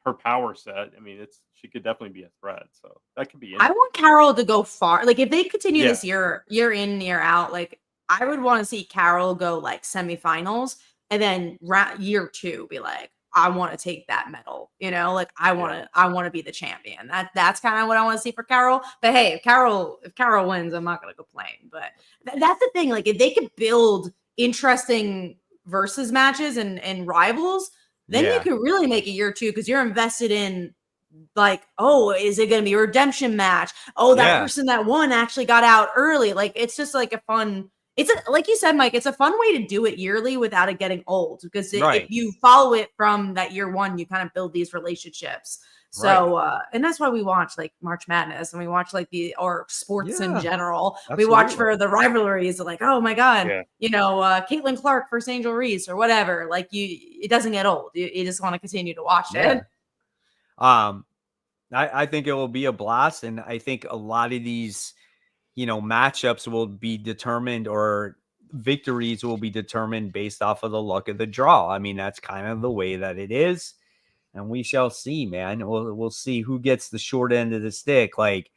her power set, I mean, she could definitely be a threat. So that could be. I want Carol to go far. Like if they continue Yeah. this year in, year out, like I would want to see Carol go like semifinals, and then year 2 be like, I want to take that medal. Like I want to be the champion. That's kind of what I want to see for Carol. But hey, if Carol wins, I'm not gonna complain. But that's the thing. Like if they could build interesting versus matches and rivals, then you could really make it year 2 because you're invested in. Like, oh, is it going to be a redemption match? Oh, that person that won actually got out early. Like, it's just like a fun. Like you said, Mike, it's a fun way to do it yearly without it getting old. Because if you follow it from that year 1, you kind of build these relationships. So, and that's why we watch like March Madness and we watch like or sports in general. Absolutely. We watch for the rivalries. Like, oh my God, Caitlin Clark versus Angel Reese or whatever. Like it doesn't get old. You just want to continue to watch it. I think it will be a blast, and I think a lot of these, matchups will be determined, or victories will be determined based off of the luck of the draw. I mean, that's kind of the way that it is, and we shall see, man. We'll see who gets the short end of the stick. Like,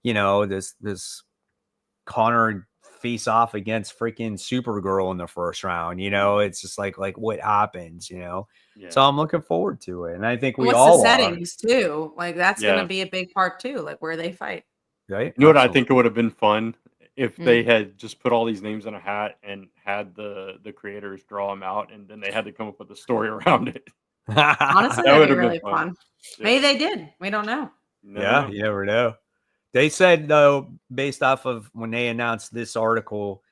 this Connor face off against freaking Supergirl in the first round. It's just like what happens. So I'm looking forward to it, and I think we all the settings too. Like that's going to be a big part too, like where they fight. Right? You know what I think it would have been fun if they had just put all these names in a hat and had the creators draw them out, and then they had to come up with a story around it. Honestly, that would be really fun. Yeah. Maybe they did. We don't know. You never know. They said though, based off of when they announced this article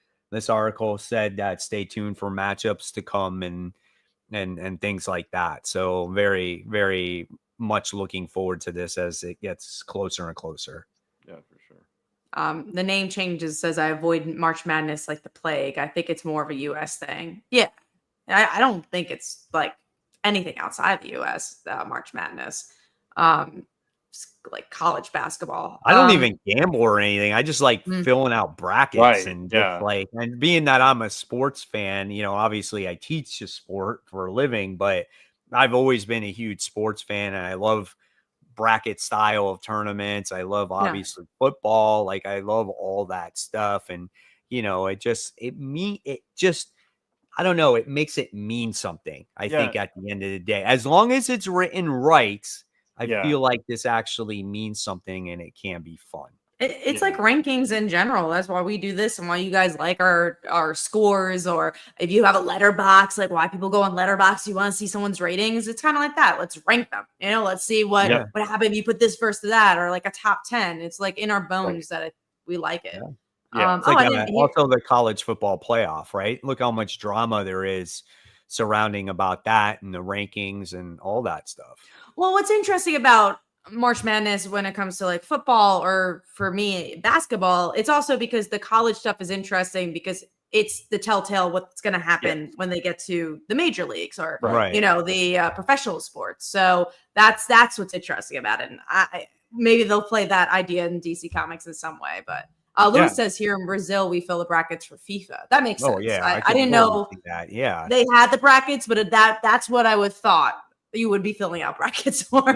said that stay tuned for matchups to come and things like that. So very, very much looking forward to this as it gets closer and closer. Yeah, for sure. The name changes says I avoid March Madness like the plague. I think it's more of a U.S. thing. Yeah, I don't think it's like anything outside the U.S. March Madness. Like college basketball. I don't even gamble or anything. I just like filling out brackets and just and being that I'm a sports fan, obviously I teach a sport for a living, but I've always been a huge sports fan and I love bracket style of tournaments. I love obviously football. Like I love all that stuff. And, I don't know. It makes it mean something. I think at the end of the day, as long as it's written right, I feel like this actually means something and it can be fun. It's like rankings in general. That's why we do this and why you guys like our scores, or if you have a letterbox, like why people go on letterbox, you want to see someone's ratings. It's kind of like that. Let's rank them. Let's see what happened if you put this versus that, or like a top 10. It's like in our bones that we like it. It's also the college football playoff, right? Look how much drama there is surrounding about that and the rankings and all that stuff. Well, what's interesting about March Madness when it comes to like football, or for me, basketball, it's also because the college stuff is interesting because it's the telltale what's going to happen when they get to the major leagues or, the professional sports. So that's what's interesting about it. And maybe they'll play that idea in DC Comics in some way, but Louis says here in Brazil, we fill the brackets for FIFA. That makes sense. I didn't know that. Yeah, they had the brackets, but that's what I would thought you would be filling out brackets for.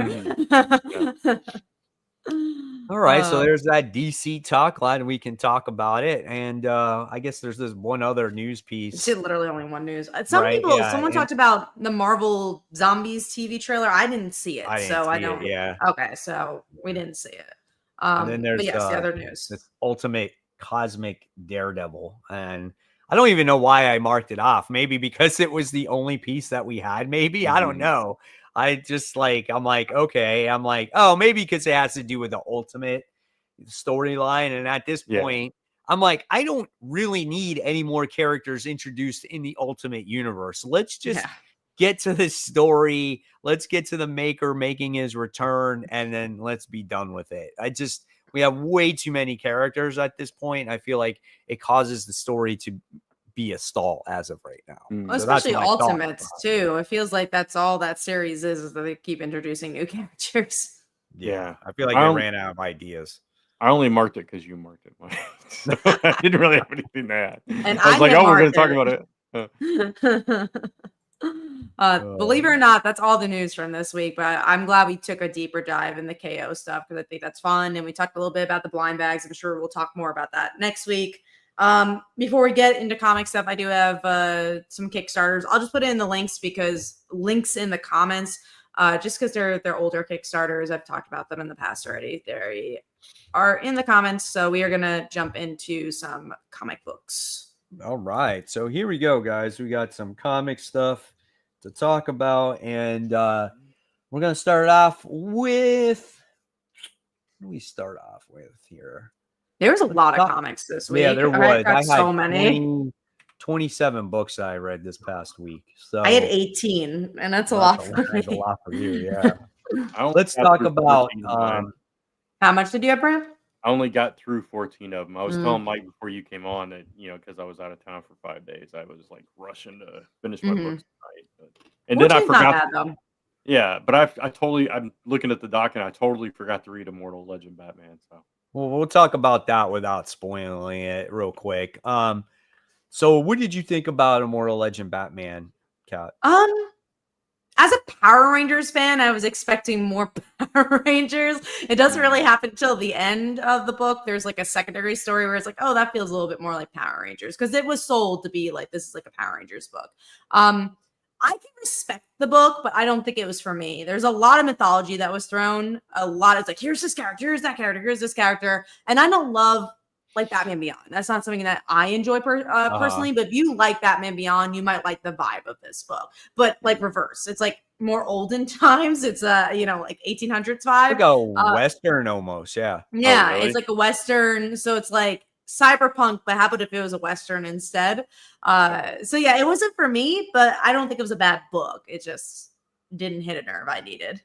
All right, so there's that DC talk. Glad we can talk about it. And I guess there's this one other news piece. It's literally only one news. Someone talked about the Marvel Zombies TV trailer. I didn't see it, I don't. Okay, so we didn't see it. And then there's the other news. This Ultimate Cosmic Daredevil, and I don't even know why I marked it off. Maybe because it was the only piece that we had. Maybe I don't know. I just I'm like, okay. I'm like, oh, maybe because it has to do with the ultimate storyline. And at this point, I'm like, I don't really need any more characters introduced in the ultimate universe. Let's just get to this story. Let's get to the maker making his return, and then let's be done with it. We have way too many characters at this point. I feel like it causes the story to be a stall as of right now. So especially Ultimates too. It feels like that's all that series is that they keep introducing new characters. Yeah. I feel like they ran out of ideas. I only marked it because you marked it. So I didn't really have anything to add. And I was like, oh, we're going to talk about it. Believe it or not, that's all the news from this week. But I'm glad we took a deeper dive in the KO stuff because I think that's fun. And we talked a little bit about the blind bags. I'm sure we'll talk more about that next week. Before we get into comic stuff, I do have some Kickstarters. I'll just put it in the links links in the comments. Just because they're older Kickstarters. I've talked about them in the past already. They are in the comments. So we are going to jump into some comic books. All right. So here we go, guys. We got some comic stuff to talk about. And we're going to start off with... What do we start off with here? There was a lot of comics this week. Yeah, there was. I had so many. 27 books I read this past week. So I had 18, and that's a lot for me. That's a lot for you, yeah. Let's talk about how much did you have, Brad? I only got through 14 of them. I was telling Mike before you came on that, because I was out of town for 5 days, I was like rushing to finish my books tonight. And then I forgot. Yeah, but I'm looking at the doc and I totally forgot to read Immortal Legend Batman. So we'll talk about that without spoiling it real quick. So what did you think about Immortal Legend Batman, Kat? As a Power Rangers fan, I was expecting more Power Rangers. It doesn't really happen till the end of the book. There's like a secondary story where it's like, oh, that feels a little bit more like Power Rangers because it was sold to be like, this is like a Power Rangers book. I can respect the book, but I don't think it was for me. There's a lot of mythology that was thrown. It's like, here's this character, here's that character, here's this character. And I don't love like Batman Beyond. That's not something that I enjoy personally, but if you like Batman Beyond, you might like the vibe of this book. But like reverse, it's like more olden times. It's like 1800s vibe. Like a Western almost, yeah. Yeah, really? It's like a Western. So it's like cyberpunk, but how about if it was a Western instead? So yeah, it wasn't for me, but I don't think it was a bad book. It just didn't hit a nerve I needed.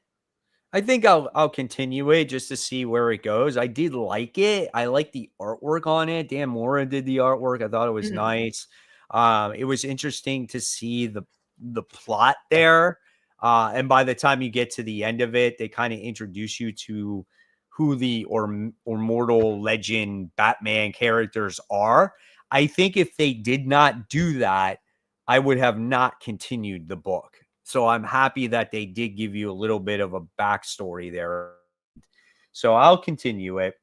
I think I'll continue it just to see where it goes. I did like it. I like the artwork on it. Dan Mora did the artwork. I thought it was nice. It was interesting to see the plot there. And by the time you get to the end of it, they kind of introduce you to who the Immortal Legend Batman characters are. I think if they did not do that, I would have not continued the book. So I'm happy that they did give you a little bit of a backstory there. So I'll continue it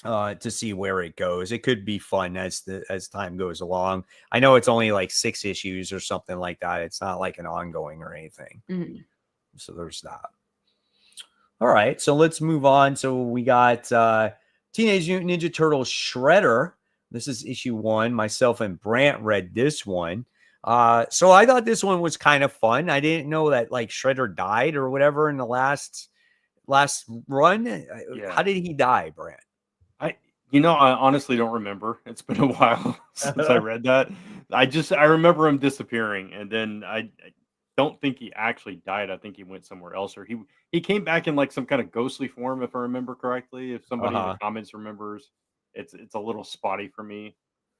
to see where it goes. It could be fun as time goes along. I know it's only like 6 issues or something like that. It's not like an ongoing or anything. So there's that. All right, so let's move on. So we got Teenage Mutant Ninja Turtles Shredder. This is issue 1. Myself and Brant read this one. So I thought this one was kind of fun. I didn't know that like Shredder died or whatever in the last run. Yeah. How did he die, Brant? I honestly don't remember. It's been a while since I read that. I remember him disappearing, and then I don't think he actually died. I think he went somewhere else, or he came back in like some kind of ghostly form, if I remember correctly. If somebody in the comments remembers, it's a little spotty for me.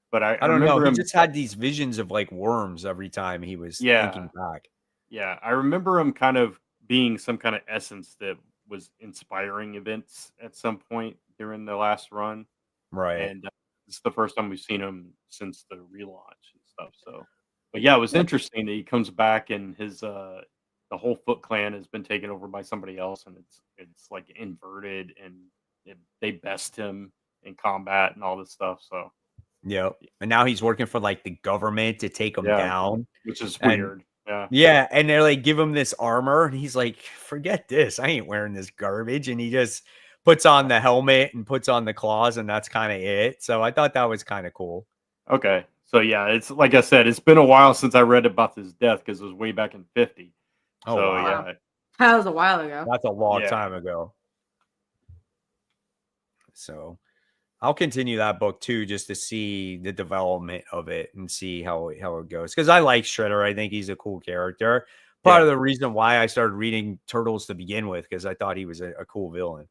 But I don't know. He just had these visions of like worms every time he was thinking back. Yeah, I remember him kind of being some kind of essence that was inspiring events at some point during the last run. Right. And it's the first time we've seen him since the relaunch and stuff. So, but yeah, it was interesting that he comes back and his the whole Foot Clan has been taken over by somebody else, and it's like inverted, and they best him in combat and all this stuff. So. Yeah, and now he's working for like the government to take him down, which is weird. Yeah, and they're like, give him this armor, and he's like, forget this, I ain't wearing this garbage, and he just puts on the helmet and puts on the claws, and that's kind of it. So I thought that was kind of cool. Okay, So yeah, it's like I said, it's been a while since I read about his death because it was way back in 50. Oh, so wow. yeah, That was a while ago. That's a long Yeah. time ago. So I'll continue that book too, just to see the development of it and see how it goes. Because I like Shredder. I think he's a cool character. Part of the reason why I started reading Turtles to begin with, because I thought he was a cool villain.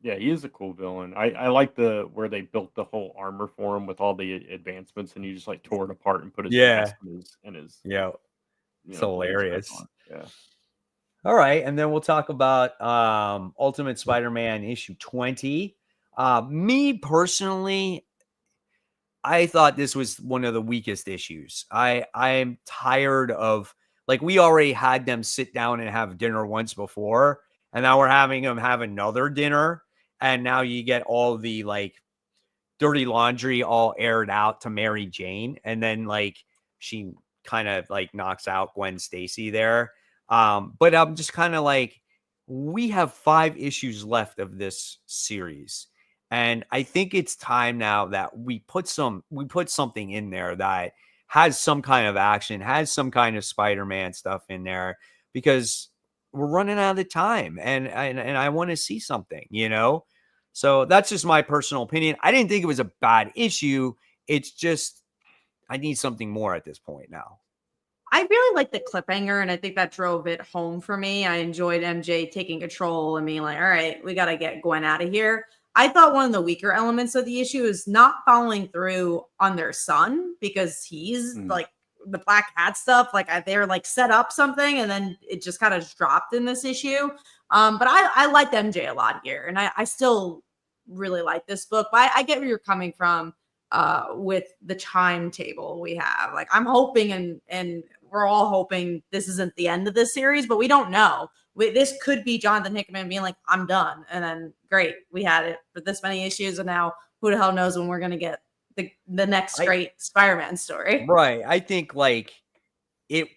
Yeah, he is a cool villain. I like where they built the whole armor for him with all the advancements, and he just like tore it apart and put his mask in his Yeah, it's blades back hilarious. on. Yeah. All right, and then we'll talk about Ultimate Spider-Man issue 20. Me personally, I thought this was one of the weakest issues. I'm tired of, like, we already had them sit down and have dinner once before, and now we're having them have another dinner, and now you get all the like dirty laundry all aired out to Mary Jane, and then like she kind of like knocks out Gwen Stacy there. But I'm just kind of like, we have 5 issues left of this series. And I think it's time now that we put something in there that has some kind of action, has some kind of Spider-Man stuff in there, because we're running out of time, and I want to see something, you know? So that's just my personal opinion. I didn't think it was a bad issue. It's just, I need something more at this point now. I really like the cliffhanger, and I think that drove it home for me. I enjoyed MJ taking control and being like, all right, we got to get Gwen out of here. I thought one of the weaker elements of the issue is not following through on their son, because he's like the Black Hat stuff. Like they're like set up something, and then it just kind of dropped in this issue. But I liked MJ a lot here, and I still really like this book. But I get where you're coming from with the timetable we have. Like I'm hoping, and we're all hoping this isn't the end of this series, but we don't know. This could be Jonathan Hickman being like, I'm done. And then great, we had it for this many issues, and now who the hell knows when we're going to get the next great Spider-Man story. Right. I think like it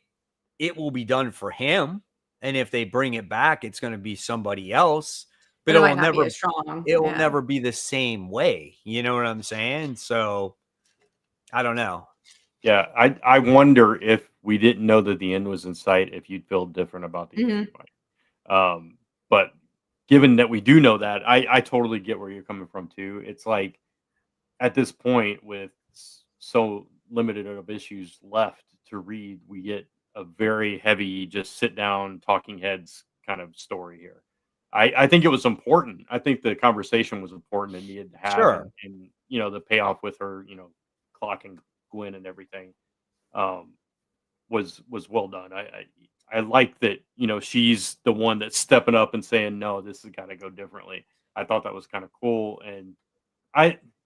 will be done for him. And if they bring it back, it's going to be somebody else. But it will might not never be as strong. It will never be the same way. You know what I'm saying? So I don't know. Yeah, I wonder if we didn't know that the end was in sight, if you'd feel different about the issue. But given that we do know that, I totally get where you're coming from too. It's like at this point, with so limited of issues left to read, we get a very heavy, just sit down, talking heads kind of story here. I think it was important. I think the conversation was important and needed to have. Sure. And you know, the payoff with her, you know, clocking Gwen and everything was well done. I like that, you know, she's the one that's stepping up and saying, no, this has got to go differently. I thought that was kind of cool. And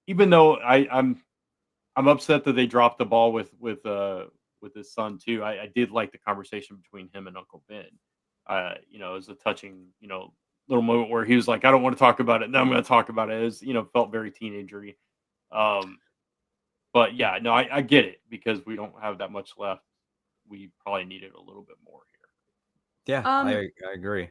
even though I'm upset that they dropped the ball with his son too. I did like the conversation between him and Uncle Ben. You know, it was a touching, you know, little moment where he was like, I don't want to talk about it. No, I'm going to talk about it. It was, you know, felt very teenagery. But yeah, no, I get it, because we don't have that much left. We probably needed a little bit more here. Yeah, I agree.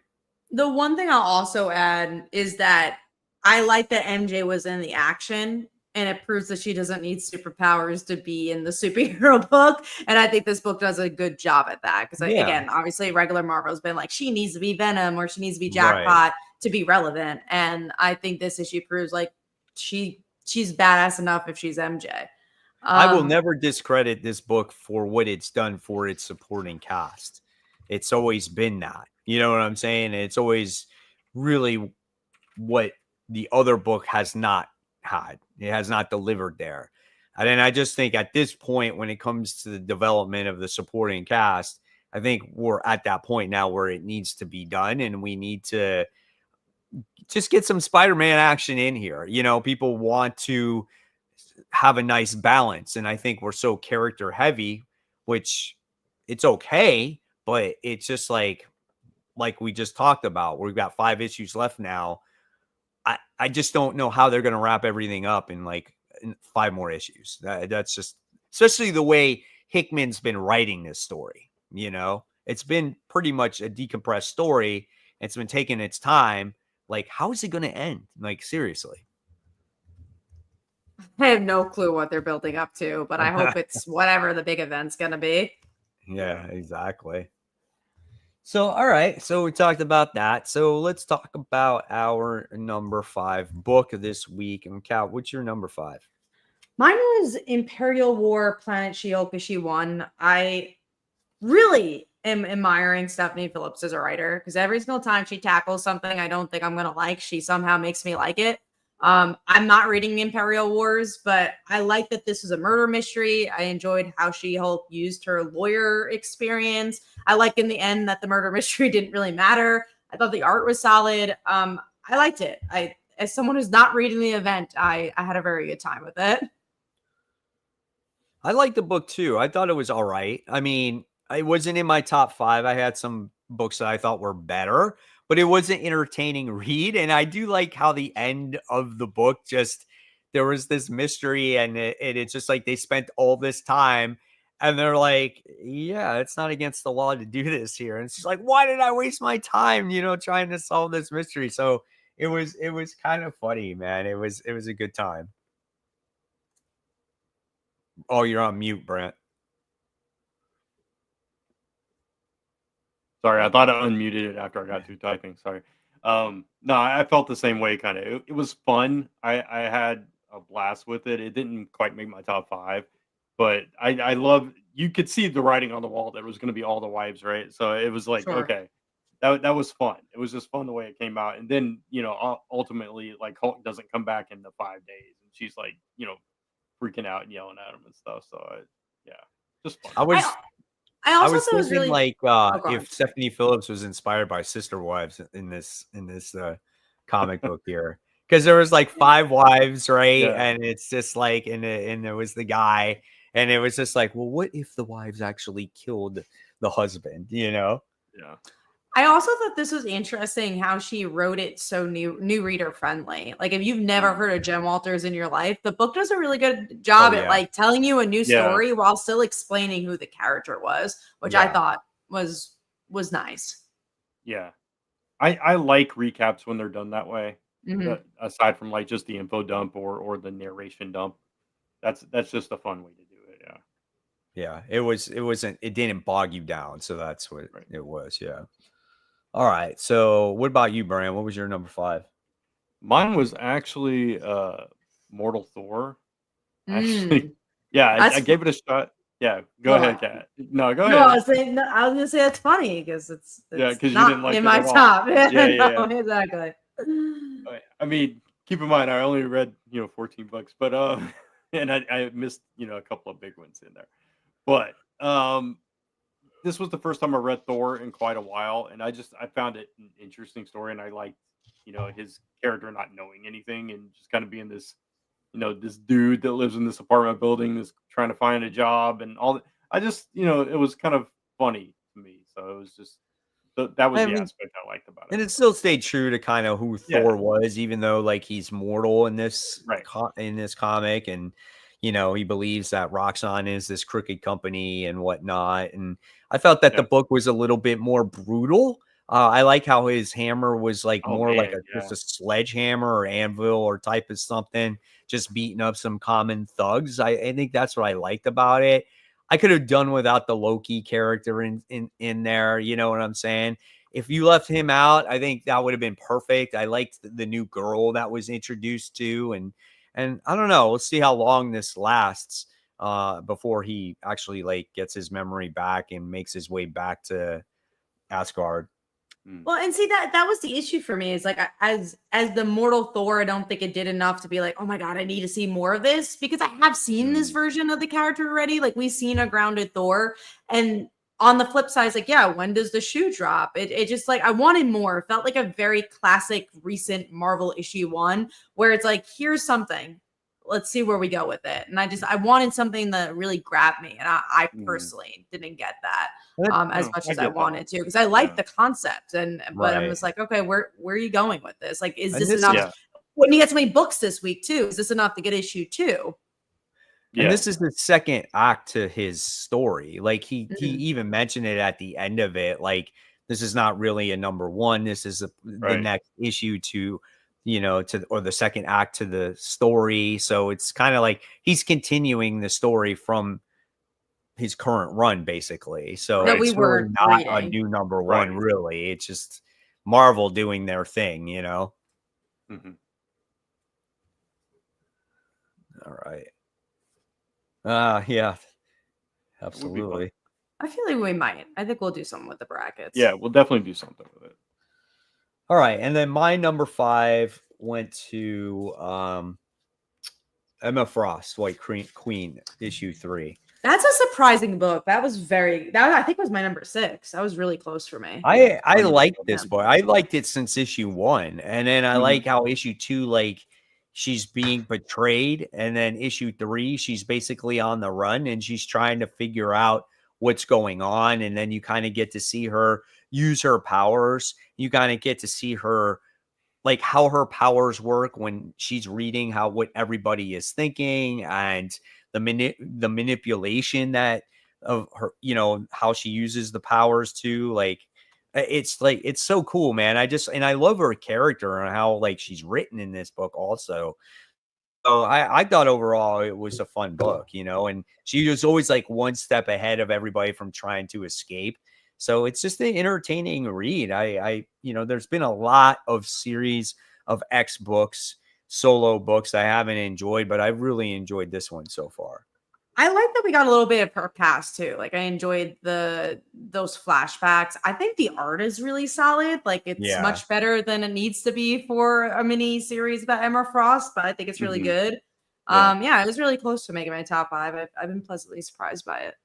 The one thing I'll also add is that I like that MJ was in the action, and it proves that she doesn't need superpowers to be in the superhero book. And I think this book does a good job at that. Because again, obviously regular Marvel's been like, she needs to be Venom or she needs to be Jackpot to be relevant. And I think this issue proves like she's badass enough if she's MJ. I will never discredit this book for what it's done for its supporting cast. It's always been that. You know what I'm saying? It's always really what the other book has not had. It has not delivered there. And then I just think at this point, when it comes to the development of the supporting cast, I think we're at that point now where it needs to be done, and we need to just get some Spider-Man action in here. You know, people want to have a nice balance, and I think we're so character heavy, which it's okay, but it's just like we just talked about, we've got 5 issues left now. I just don't know how they're going to wrap everything up in 5 more issues. That's just, especially the way Hickman's been writing this story. You know, it's been pretty much a decompressed story. It's been taking its time. Like, how is it going to end? Like, seriously. I have no clue what they're building up to, but I hope it's whatever the big event's gonna be. Yeah, exactly. So, all right. So we talked about that. So let's talk about our number 5 book of this week. And Cal, what's your number 5? Mine was Imperial War Planet Shield issue 1. I really am admiring Stephanie Phillips as a writer because every single time she tackles something I don't think I'm gonna like, she somehow makes me like it. I'm not reading Imperial Wars, but I like that this is a murder mystery. I enjoyed how She-Hulk used her lawyer experience. I like in the end that the murder mystery didn't really matter. I thought the art was solid. I liked it. As someone who's not reading the event, I had a very good time with it. I liked the book too. I thought it was all right. I mean, it wasn't in my top 5. I had some books that I thought were better, but it was an entertaining read. And I do like how the end of the book just there was this mystery, and it's just like they spent all this time, and they're like, "Yeah, it's not against the law to do this here." And it's like, "Why did I waste my time, trying to solve this mystery?" So it was kind of funny, man. It was a good time. Oh, you're on mute, Brent. Sorry, I thought I unmuted it after I got through typing. Sorry. No, I felt the same way. Kind of. It was fun. I had a blast with it. It didn't quite make my top 5, but I love. You could see the writing on the wall that it was going to be all the wives, right? So it was like, Sure. okay, that was fun. It was just fun the way it came out. And then ultimately, like Hulk doesn't come back in the 5 days, and she's like, freaking out and yelling at him and stuff. So yeah, just fun. I I also was thought it was thinking really like go on. if Stephanie Phillips was inspired by Sister Wives in this comic book here, because there was like 5 wives, right? Yeah. And it's just like and there was the guy, and it was just like, well, what if the wives actually killed the husband? Yeah. I also thought this was interesting how she wrote it so new reader friendly. Like if you've never heard of Jen Walters in your life, the book does a really good job at like telling you a new story while still explaining who the character was, which I thought was nice. Yeah. I like recaps when they're done that way. Mhm. Aside from like just the info dump or the narration dump. That's just a fun way to do it. Yeah. Yeah, it didn't bog you down, so that's what Right. it was. Yeah. All right. So what about you, Brian? What was your number 5? Mine was actually Mortal Thor. Actually, Mm. yeah, I That's gave it a shot. Yeah, go well, ahead, Kat. No, go no, ahead. I was gonna say that's funny because it's Yeah, because you not didn't like in it my at all. top. Yeah. No, exactly. I mean, keep in mind, I only read 14 books, but and I missed a couple of big ones in there. But this was the first time I read Thor in quite a while, and I found it an interesting story, and I liked his character not knowing anything and just kind of being this this dude that lives in this apartment building that's trying to find a job and all that. I just it was kind of funny to me, so it was just that was I the mean, aspect I liked about and it. it still stayed true to kind of who Yeah, Thor was, even though like he's mortal in this right. in this comic, and he believes that Roxxon is this crooked company and whatnot. And I felt that Yeah. the book was a little bit more brutal. I like how his hammer was like Oh more like man, just yeah. a sledgehammer or anvil or type of something, just beating up some common thugs. I think that's what I liked about it. I could have done without the Loki character in there. You know what I'm saying? If you left him out, I think that would have been perfect. I liked the new girl that was introduced to, and I don't know. Let's see how long this lasts before he actually like gets his memory back and makes his way back to Asgard. Well, and see that was the issue for me is like as the Mortal Thor, I don't think it did enough to be like, oh my god, I need to see more of this because I have seen this version of the character already. Like we've seen a grounded Thor, and on the flip side, it's like, yeah, when does the shoe drop? It just like I wanted more. It felt like a very classic recent Marvel issue 1 where it's like, here's something. Let's see where we go with it. And I wanted something that really grabbed me. And I personally didn't get that as much as I wanted to, because I like the concept. But I'm just like, okay, where are you going with this? Like, is this enough? When you get so many books this week too, is this enough to get issue 2? And this is the second act to his story. Like he even mentioned it at the end of it. Like this is not really a number 1. This is the next issue to, or the second act to the story. So it's kind of like he's continuing the story from his current run, basically. So That we it's really weren't not a reading. new number one, really. It's just Marvel doing their thing, Mhm. All right. Yeah, absolutely. I feel like we might. I think we'll do something with the brackets. Yeah, we'll definitely do something with it. All right, and then my number 5 went to Emma Frost, White Queen, issue 3. That's a surprising book. That I think was my number 6. That was really close for me. I liked this book. I liked it since issue 1, and then I like how issue 2, like, she's being betrayed, and then issue 3, she's basically on the run, and she's trying to figure out what's going on, and then you kind of get to see her use her powers. You kind of get to see her, like, how her powers work when she's reading what everybody is thinking, and the manipulation that of her, how she uses the powers to, like, it's so cool, man. I love her character and how, like, she's written in this book also. So I thought overall it was a fun book, and she was always like one step ahead of everybody from trying to escape. So it's just an entertaining read. There's been a lot of series of X books, solo books I haven't enjoyed, but I've really enjoyed this one so far. I like that we got a little bit of her past too. Like, I enjoyed those flashbacks. I think the art is really solid. Like, it's much better than it needs to be for a mini series about Emma Frost, but I think it's really good. Yeah, it was really close to making my top 5. I've been pleasantly surprised by it.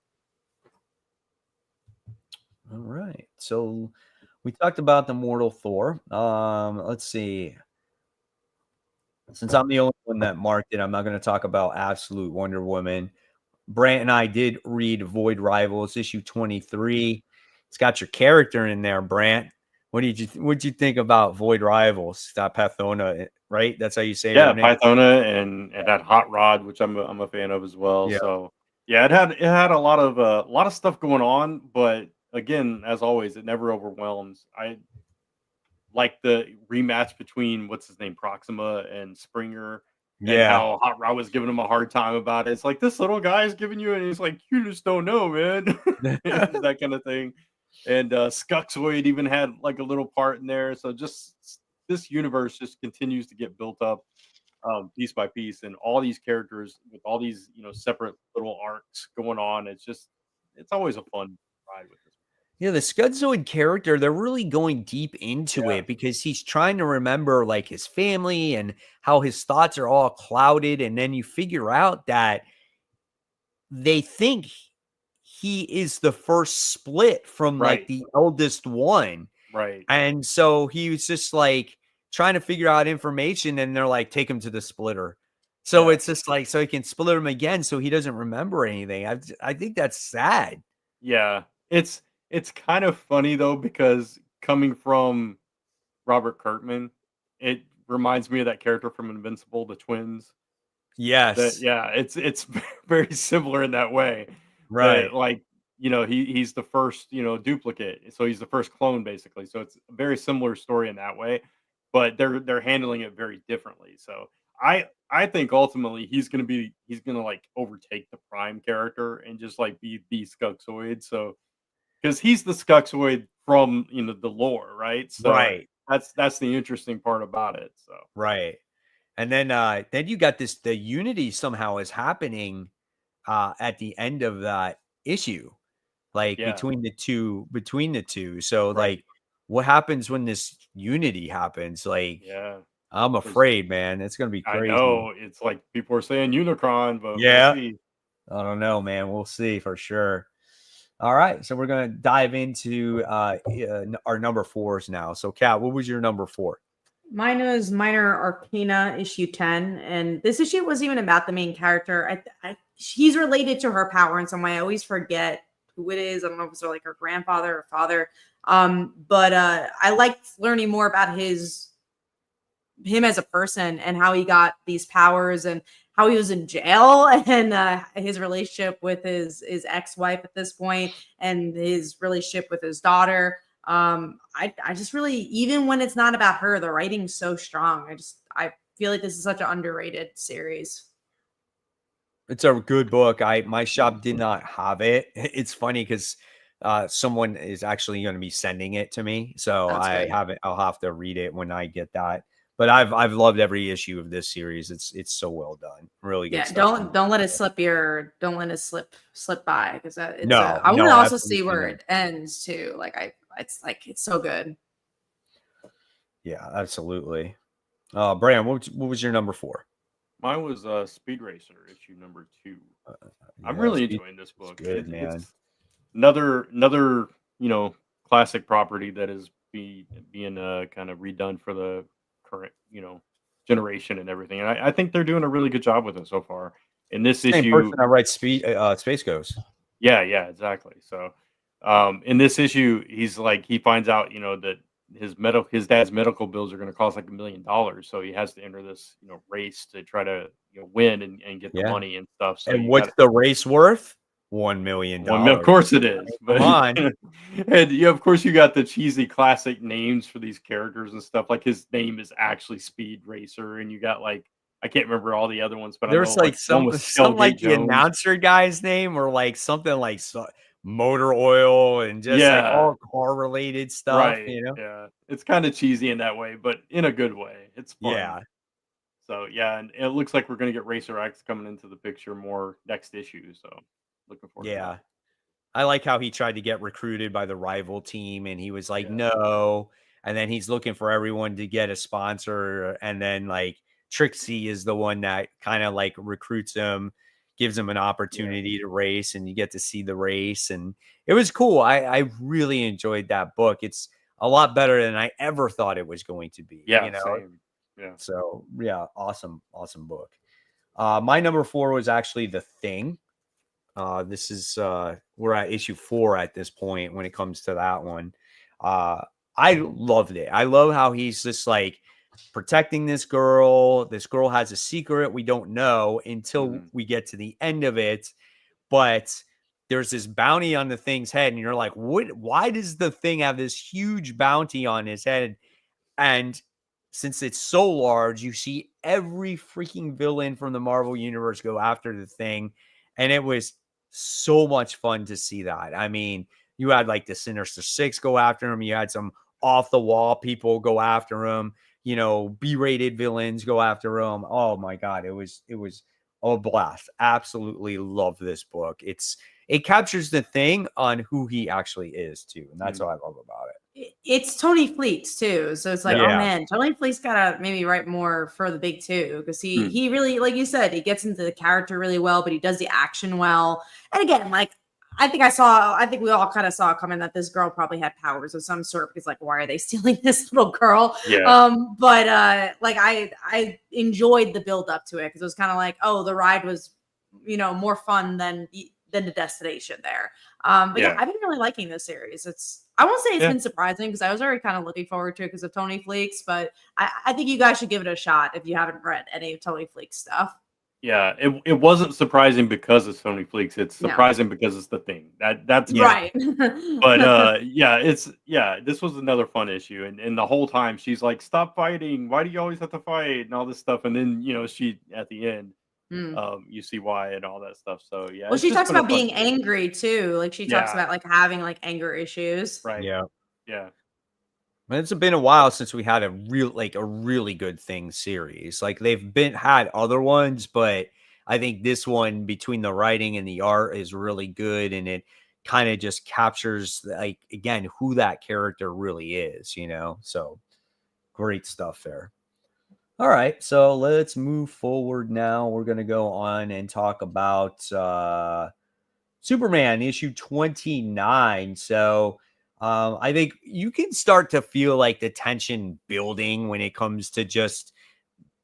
All right. So we talked about the Mortal Thor. Let's see. Since I'm the only one that marked it, I'm not going to talk about Absolute Wonder Woman. Brant and I did read Void Rivals issue 23. It's got your character in there, Brant. What'd you think about Void Rivals? That Pythona, right? That's how you say it. Yeah, Pythona and that Hot Rod, which I'm a fan of as well. Yeah. So yeah, it had a lot of stuff going on, but again, as always, it never overwhelms. I like the rematch between what's his name, Proxima and Springer. And how Hot Rod was giving him a hard time about it. It's like, this little guy is giving you, and he's like, you just don't know, man. That kind of thing. And Skuxoid even had like a little part in there. So just this universe just continues to get built up piece by piece, and all these characters with all these separate little arcs going on. It's always a fun ride with this. Yeah, the Skudzoid character, they're really going deep into it because he's trying to remember, like, his family and how his thoughts are all clouded. And then you figure out that they think he is the first split from like the eldest one. Right. And so he was just like trying to figure out information, and they're like, take him to the splitter. So it's just like, so he can split him again so he doesn't remember anything. I think that's sad. Yeah. It's kind of funny though, because coming from Robert Kirkman, it reminds me of that character from Invincible, the twins. Yes. It's very similar in that way. Right. That, like, he's the first, duplicate. So he's the first clone basically. So it's a very similar story in that way, but they're handling it very differently. So I think ultimately he's gonna like overtake the Prime character and just like be the Skuxoid. So because he's the Skuxoid from the lore, right? So that's the interesting part about it. So and then you got the unity somehow is happening at the end of that issue, like between the two. So like, what happens when this unity happens? Like, I'm afraid, man, it's gonna be crazy. I know, it's like people are saying Unicron, but we'll see. I don't know, man. We'll see for sure. All right, so we're gonna dive into our number 4s now. So, Kat, what was your number 4? Mine was Minor Arcana issue 10, and this issue wasn't even about the main character. He's related to her power in some way. I always forget who it is. I don't know if it's like her grandfather or father. But I liked learning more about him as a person and how he got these powers and how he was in jail and his relationship with his ex-wife at this point and his relationship with his daughter. I just really, even when it's not about her, the writing's so strong. I feel like this is such an underrated series. It's a good book. My shop did not have it. It's funny because someone is actually going to be sending it to me, so That's I good. haven't. I'll have to read it when I get that. But I've loved every issue of this series. It's so well done. Really good Yeah, stuff. don't let it slip by, because it's No, I want no, to also see absolutely where not. it ends too. It's so good. Yeah, absolutely. Brian, what was your number 4? Mine was Speed Racer issue number 2. I'm Yeah, really enjoying this book. good, man. It's another classic property that is being kind of redone for the current generation and everything. And I think they're doing a really good job with it so far. In this Same issue, person that writes Space Ghost. yeah, exactly. So in this issue, he finds out that his dad's medical bills are going to cost like $1 million, so he has to enter this race to try to win and get the Yeah. money and stuff. So And you what's got the race worth? $1 million. of course it is. But Come on. and of course you got the cheesy classic names for these characters and stuff. Like his name is actually Speed Racer, and you got I can't remember all the other ones, but There's I know one some was Tailgate the Jones. announcer guy's name, or something motor oil, and just all car related stuff, right. Yeah, it's kind of cheesy in that way, but in a good way. It's fun. Yeah. So yeah, and it looks like we're gonna get Racer X coming into the picture more next issue. So looking forward to that. I like how he tried to get recruited by the rival team, and he was like, Yeah. no. And then he's looking for everyone to get a sponsor. And then Trixie is the one that kind of recruits him, gives him an opportunity to race, and you get to see the race. And it was cool. I really enjoyed that book. It's a lot better than I ever thought it was going to be. Yeah, same. Yeah. So yeah, awesome book. My number 4 was actually The Thing. This is we're at issue 4 at this point when it comes to that one. I loved it. I love how he's just protecting this girl. This girl has a secret we don't know until we get to the end of it. But there's this bounty on the Thing's head, and you're like, what? Why does the Thing have this huge bounty on his head? And since it's so large, you see every freaking villain from the Marvel Universe go after the Thing. And it was so much fun to see that. I mean, you had the Sinister Six go after him. You had some off the wall people go after him. B-rated villains go after him. Oh my God. It was a blast. Absolutely love this book. It captures the Thing on who he actually is too. And that's what I love about it. It's Tony Fleets too, so it's oh man, Tony Fleets gotta maybe write more for the big two, because he really, like you said, he gets into the character really well, but he does the action well. And again, I think we all kind of saw coming that this girl probably had powers of some sort, because why are they stealing this little girl? But I enjoyed the build up to it, because it was kind of the ride was more fun than the destination there. But I've been really liking this series. I won't say it's been surprising, because I was already kind of looking forward to it because of Tony Fleets, but I think you guys should give it a shot if you haven't read any of Tony Fleets stuff. Yeah, it wasn't surprising because it's Tony Fleets. It's surprising because it's the Thing. That's right. But this was another fun issue, and the whole time she's like, "Stop fighting! Why do you always have to fight?" and all this stuff. And then she at the end, you see why and all that stuff. So yeah. Well, she talks about being angry too. She talks about having anger issues. Right. Yeah. It's been a while since we had a really good Thing series. They've had other ones, but I think this one, between the writing and the art, is really good, and it kind of just captures again who that character really is, So great stuff there. All right, so let's move forward now. We're going to go on and talk about Superman issue 29. So I think you can start to feel the tension building when it comes to just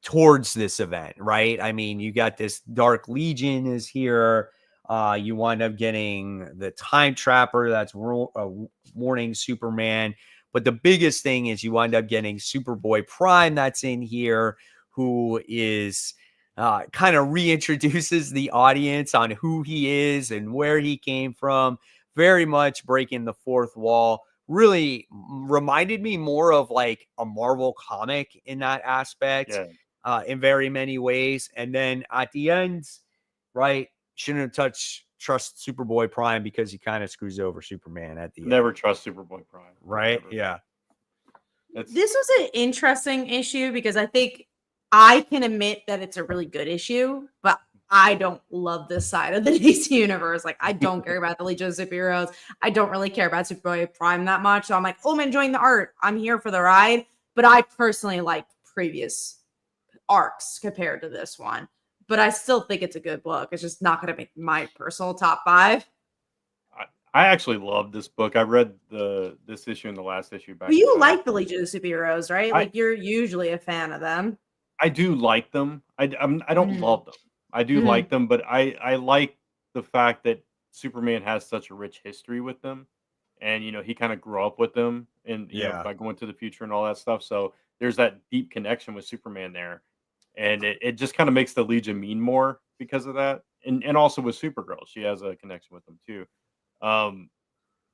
towards this event, right? I mean, you got this Dark Legion is here. You wind up getting the Time Trapper that's warning Superman. But the biggest thing is you wind up getting Superboy Prime that's in here, who is kind of reintroduces the audience on who he is and where he came from, very much breaking the fourth wall. really reminded me more of like a Marvel comic in that aspect, in very many ways. And then at the end, right, shouldn't have trust Superboy Prime because he kind of screws over Superman at the end. Never trust Superboy Prime. Right? Never. Yeah. This was an interesting issue because I think I can admit that it's a really good issue, but I don't love this side of the DC universe. Like, I don't care about the Legion of Superheroes. I don't really care about Superboy Prime that much. So I'm like, oh, I'm enjoying the art. I'm here for the ride. But I personally like previous arcs compared to this one. But I still think it's a good book. It's just not going to make my personal top 5. I actually love this book. I read this issue and the last issue back. But you like the Legion of Superheroes, right? Like, you're usually a fan of them. I do like them. I don't love them. I do like them, but I like the fact that Superman has such a rich history with them, and he kind of grew up with them, and by going to the future and all that stuff. So there's that deep connection with Superman there, and it just kind of makes the Legion mean more because of that, and also with Supergirl, she has a connection with them too.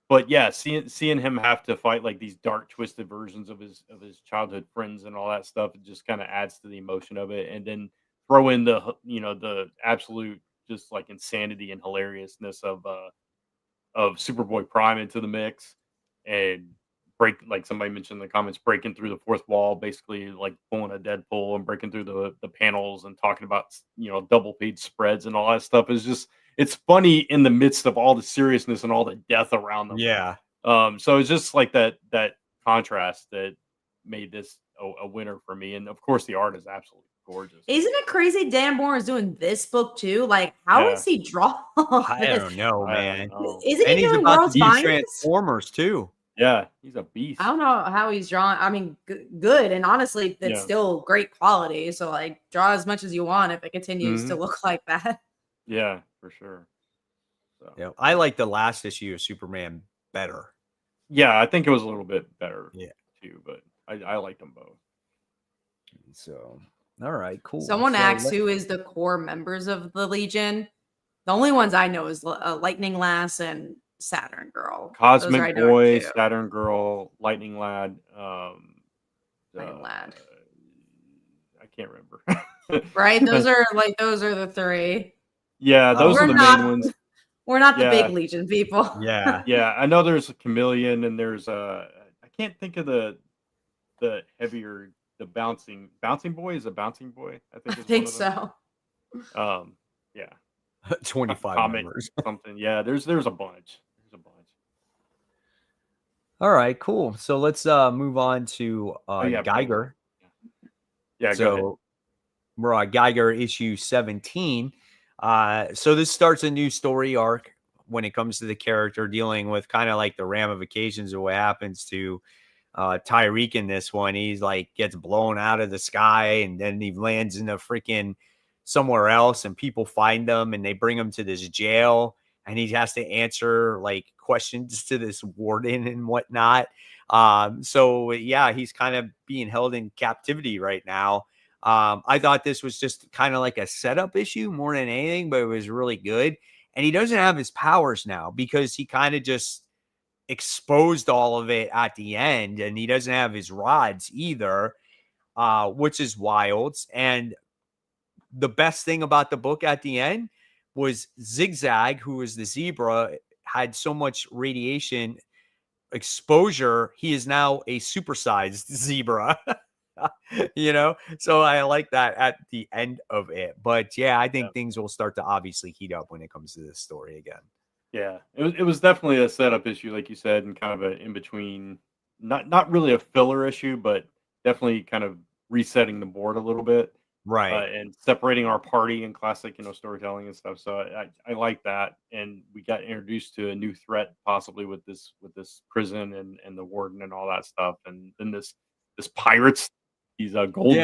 But yeah, seeing him have to fight like these dark, twisted versions of his childhood friends and all that stuff, it just kind of adds to the emotion of it. And then throw in the absolute just like insanity and hilariousness of Superboy Prime into the mix, and break, like somebody mentioned in the comments, breaking through the fourth wall, basically like pulling a Deadpool and breaking through the panels and talking about double page spreads and all that stuff. Is just, it's funny in the midst of all the seriousness and all the death around them. Yeah. So it's just like that contrast that made this a winner for me. And of course, the art is absolutely gorgeous. Isn't it crazy Dan Moore is doing this book too? Like, how is he drawing? I don't know, man. Isn't he doing about World's to do Finest? Transformers too. Yeah, he's a beast. I don't know how he's drawing. I mean, good, and honestly, that's still great quality. So, like, draw as much as you want if it continues to look like that. Yeah, for sure. So. Yeah, I like the last issue of Superman better. Yeah, I think it was a little bit better. Yeah, too, but I liked them both. So, all right, cool. Someone asks who is the core members of the Legion. The only ones I know is Lightning Lass and Saturn Girl. Cosmic Boy, Saturn Girl, Lightning Lad. Lightning Lad. I can't remember. Right? Those are the 3. Yeah, those are the main ones. We're not the big Legion people. Yeah. Yeah, I know there's a Chameleon, and there's I can't think of the heavier, the bouncing boy. Is a bouncing boy? I think so. Yeah. 25 members. Something. Yeah, there's a bunch. All right, cool. So let's move on to Geyer. Yeah, so we're on Geyer issue 17. So this starts a new story arc when it comes to the character, dealing with kind of like the ramifications of what happens to Tyreek in this one. He's like gets blown out of the sky, and then he lands in a freaking somewhere else, and people find them and they bring him to this jail, and he has to answer like questions to this warden and whatnot. So yeah, he's kind of being held in captivity right now. I thought this was just kind of like a setup issue more than anything, but it was really good. And he doesn't have his powers now because he kind of just exposed all of it at the end, and he doesn't have his rods either, which is wild. And the best thing about the book at the end was Zigzag, who is the zebra, had so much radiation exposure. He is now a supersized zebra. So I like that at the end of it. But yeah, I think things will start to obviously heat up when it comes to this story again. Yeah, it was definitely a setup issue, like you said, and kind of an in between, not really a filler issue, but definitely kind of resetting the board a little bit, right? And separating our party and classic, storytelling and stuff. So I like that, and we got introduced to a new threat possibly with this prison and the warden and all that stuff, and then this pirates. These gold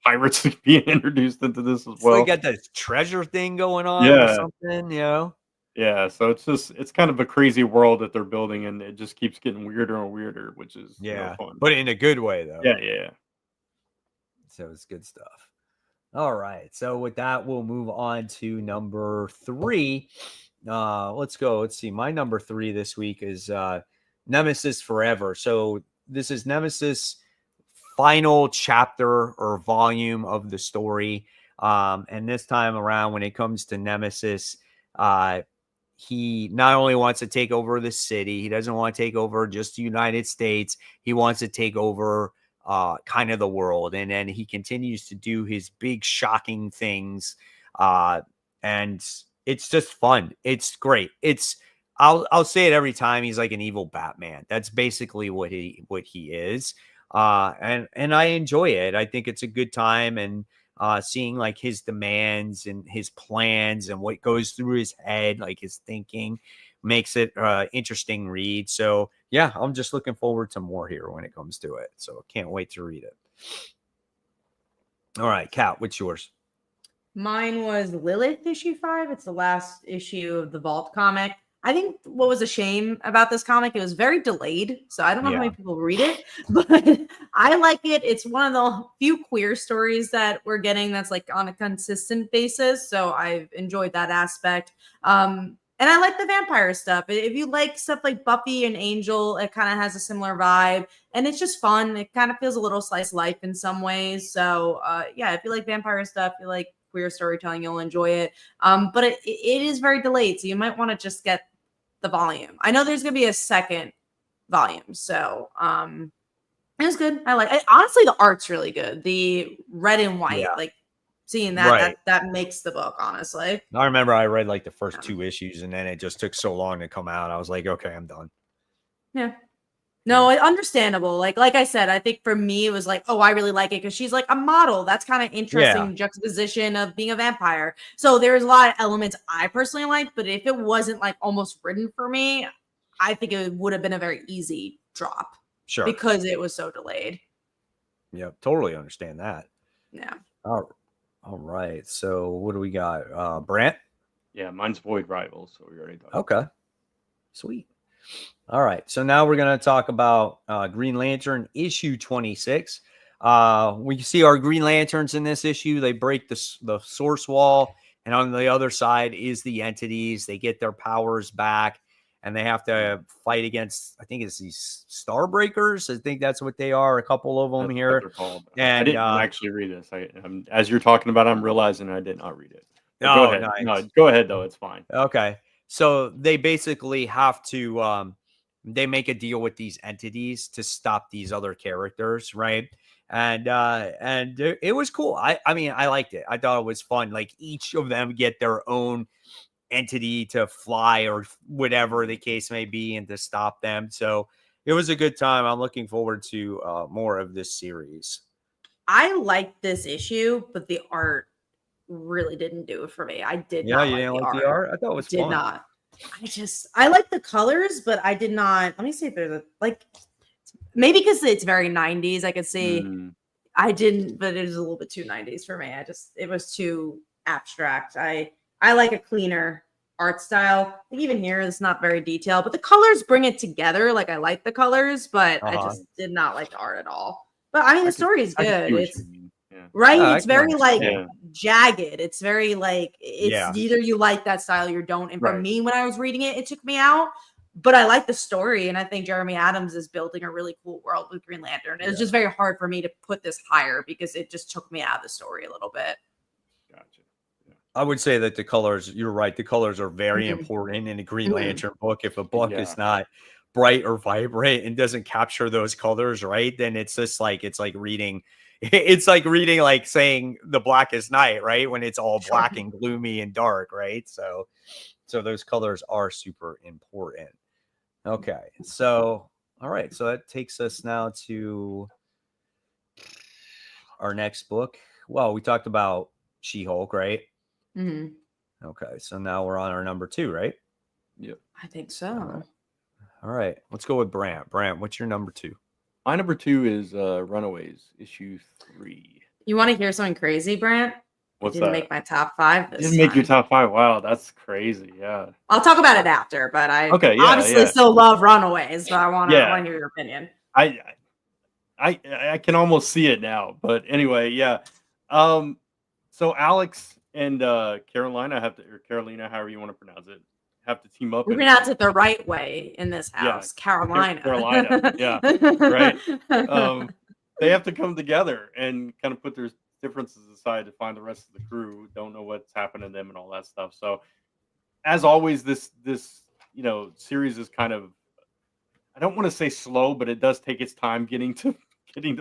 pirates being introduced into this as well. So they got this treasure thing going on or something, Yeah, so it's kind of a crazy world that they're building, and it just keeps getting weirder and weirder, which is fun. But in a good way though. Yeah. So it's good stuff. All right. So with that, we'll move on to number 3. Let's go. Let's see. My number 3 this week is Nemesis Forever. So this is Nemesis final chapter or volume of the story. And this time around, when it comes to Nemesis, he not only wants to take over the city, he doesn't want to take over just the United States. He wants to take over kind of the world. And then he continues to do his big, shocking things. And it's just fun. It's great. I'll say it every time. He's like an evil Batman. That's basically what he is. And I enjoy it. I think it's a good time, and seeing like his demands and his plans and what goes through his head, like his thinking, makes it interesting read. So yeah, I'm just looking forward to more here when it comes to it. So can't wait to read it. All right, Kat, what's yours? Mine was Lilith issue 5. It's the last issue of the Vault comic. I think what was a shame about this comic, it was very delayed. So I don't know how many people read it, but I like it. It's one of the few queer stories that we're getting that's like on a consistent basis. So I've enjoyed that aspect. And I like the vampire stuff. If you like stuff like Buffy and Angel, it kind of has a similar vibe. And it's just fun. It kind of feels a little slice of life in some ways. So yeah, if you like vampire stuff, you like queer storytelling, you'll enjoy it. But it is very delayed. So you might want to just get the volume. I know there's gonna be a second volume, so it was good. I like it. Honestly, the art's really good. The red and white, like seeing that that makes the book, honestly. I remember I read like the first 2 issues, and then it just took so long to come out. I was like, okay, I'm done. Yeah. No, understandable. Like I said, I think for me it was like, oh, I really like it because she's like a model. That's kind of interesting juxtaposition of being a vampire. So there's a lot of elements I personally liked, but if it wasn't like almost written for me, I think it would have been a very easy drop. Sure. Because it was so delayed. Yeah, totally understand that. Yeah. All right. So what do we got? Brant? Yeah, mine's Void Rivals. So we already talked. Okay. Sweet. All right, so now we're going to talk about Green Lantern issue 26. We see our Green Lanterns in this issue. They break the source wall, and on the other side is the entities. They get their powers back, and they have to fight against, I think it's these Starbreakers. I think that's what they are, a couple of them here. And I didn't actually read this. As you're talking about, I'm realizing I did not read it. Go ahead. Nice. No, go ahead, though. It's fine. Okay. So they basically have to they make a deal with these entities to stop these other characters, right? And it was cool. I mean, I liked it. I thought it was fun. Like each of them get their own entity to fly or whatever the case may be, and to stop them. So it was a good time. I'm looking forward to more of this series. I liked this issue, but the art really didn't do it for me. I did not. You didn't like the art? I thought it was fun. Did not. I like the colors, but I did not. Let me see if there's maybe because it's very 90s. I could see I didn't, but it was a little bit too 90s for me. It was too abstract. I like a cleaner art style. Like even here, it's not very detailed, but the colors bring it together. Like I like the colors, but I just did not like the art at all. But I mean, the story is good. It's right. It's very jagged. It's very like either you like that style or you don't. And for me, when I was reading it, it took me out. But I like the story, and I think Jeremy Adams is building a really cool world with Green Lantern. It was just very hard for me to put this higher because it just took me out of the story a little bit. Gotcha. Yeah. I would say that the colors, you're right, the colors are very important in a Green Lantern book. If a book is not bright or vibrant and doesn't capture those colors, right, then it's just like reading like saying The Blackest Night, right, when it's all black and gloomy and dark, right? So those colors are super important. Okay, so all right, so that takes us now to our next book. Well, we talked about She-Hulk, right? Okay, so now we're on our number 2, right? Yep, I think so. All right, let's go with Brant. Brant, what's your number 2? My number 2 is Runaways, issue 3. You want to hear something crazy, Brant? What's didn't make my top 5 this Didn't make your top 5. Wow, that's crazy. Yeah. I'll talk about it after, but I obviously still love Runaways, so I want to hear your opinion. I can almost see it now, but anyway, yeah. So Alex and Carolina, however you want to pronounce it, have to team up. We're pronounced it the right way in this house, Carolina. Carolina, yeah, right. They have to come together and kind of put their differences aside to find the rest of the crew who don't know what's happened to them and all that stuff. So, as always, this series is kind of, I don't want to say slow, but it does take its time getting to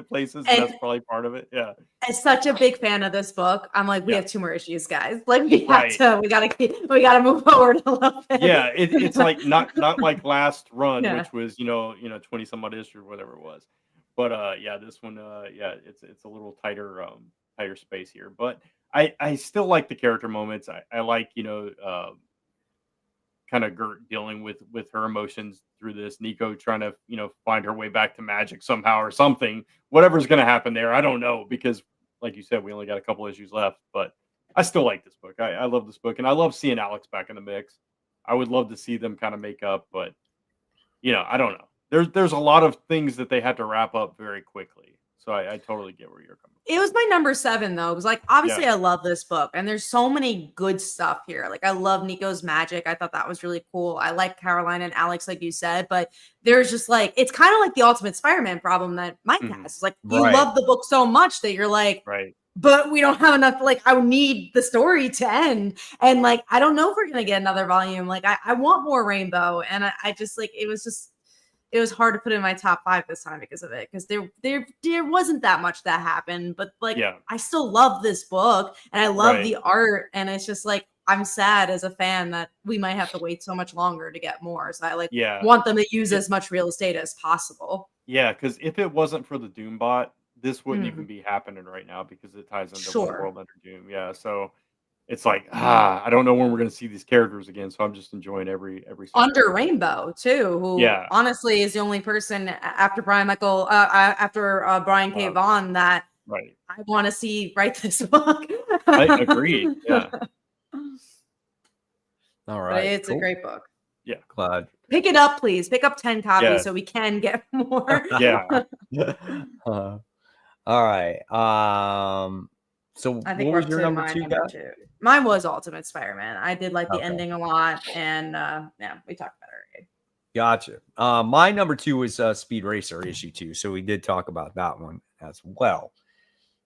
places, and that's probably part of it. Yeah. As such a big fan of this book, I'm like, we have 2 more issues, guys. Like we gotta move forward a little bit. Yeah, it's like not like last run, which was 20 some odd issues or whatever it was. But this one, it's a little tighter space here. But I still like the character moments. I like kind of Gert dealing with her emotions through this. Nico trying to find her way back to magic somehow or something. Whatever's going to happen there, I don't know, because like you said, we only got a couple issues left. But I still like this book. I love this book, and I love seeing Alex back in the mix. I would love to see them kind of make up, but I don't know. There's a lot of things that they had to wrap up very quickly. So I totally get where you're coming from. It was my number 7 though, because like obviously I love this book, and there's so many good stuff here. Like I love Nico's magic. I thought that was really cool. I like Carolina and Alex, like you said, but there's just like, it's kind of like the Ultimate Spider-Man problem that Mike has. It's like you love the book so much that you're like, but we don't have enough. Like I need the story to end, and like I don't know if we're gonna get another volume. Like I want more Rainbow, and I just like it was hard to put in my top 5 this time because of it, because there wasn't that much that happened, but like I still love this book and I love the art, and it's just like I'm sad as a fan that we might have to wait so much longer to get more. So I want them to use as much real estate as possible. Yeah, because if it wasn't for the Doombot, this wouldn't even be happening right now, because it ties into One World Under Doom. Yeah, so it's like I don't know when we're going to see these characters again, so I'm just enjoying every Under Rainbow too, who honestly is the only person after Brian K. Vaughan that I want to see write this book. I agree. Yeah. All right. But it's a great book. Yeah. Glad. Pick it up, please. Pick up 10 copies so we can get more. Yeah. All right. So I think what was your number 2 guy? Mine was Ultimate Spider-Man. I did like the ending a lot, and we talked about it already. Gotcha. My number 2 was Speed Racer issue 2, so we did talk about that one as well.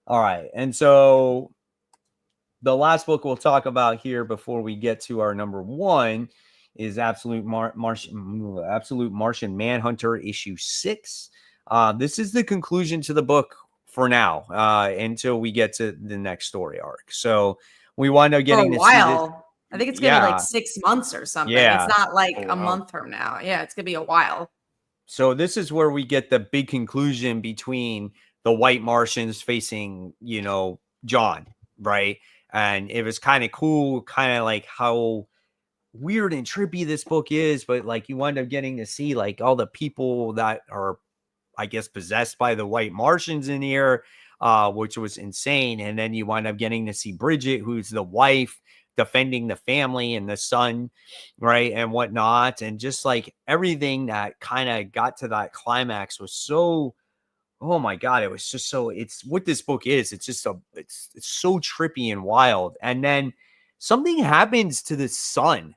All right, and so the last book we'll talk about here before we get to our number 1 is Absolute Martian Manhunter issue 6. This is the conclusion to the book for now, until we get to the next story arc. So we wind up getting for a while. I think it's gonna be like 6 months or something. Yeah. It's not like a month from now. Yeah, it's gonna be a while. So this is where we get the big conclusion between the White Martians facing, John, right? And it was kind of cool, kind of like how weird and trippy this book is, but like you wind up getting to see like all the people that are, I guess, possessed by the White Martians in here, which was insane. And then you wind up getting to see Bridget, who's the wife, defending the family and the son, right, and whatnot. And just like everything that kind of got to that climax was so, oh my God, it was just so, it's what this book is. It's just it's so trippy and wild. And then something happens to the son,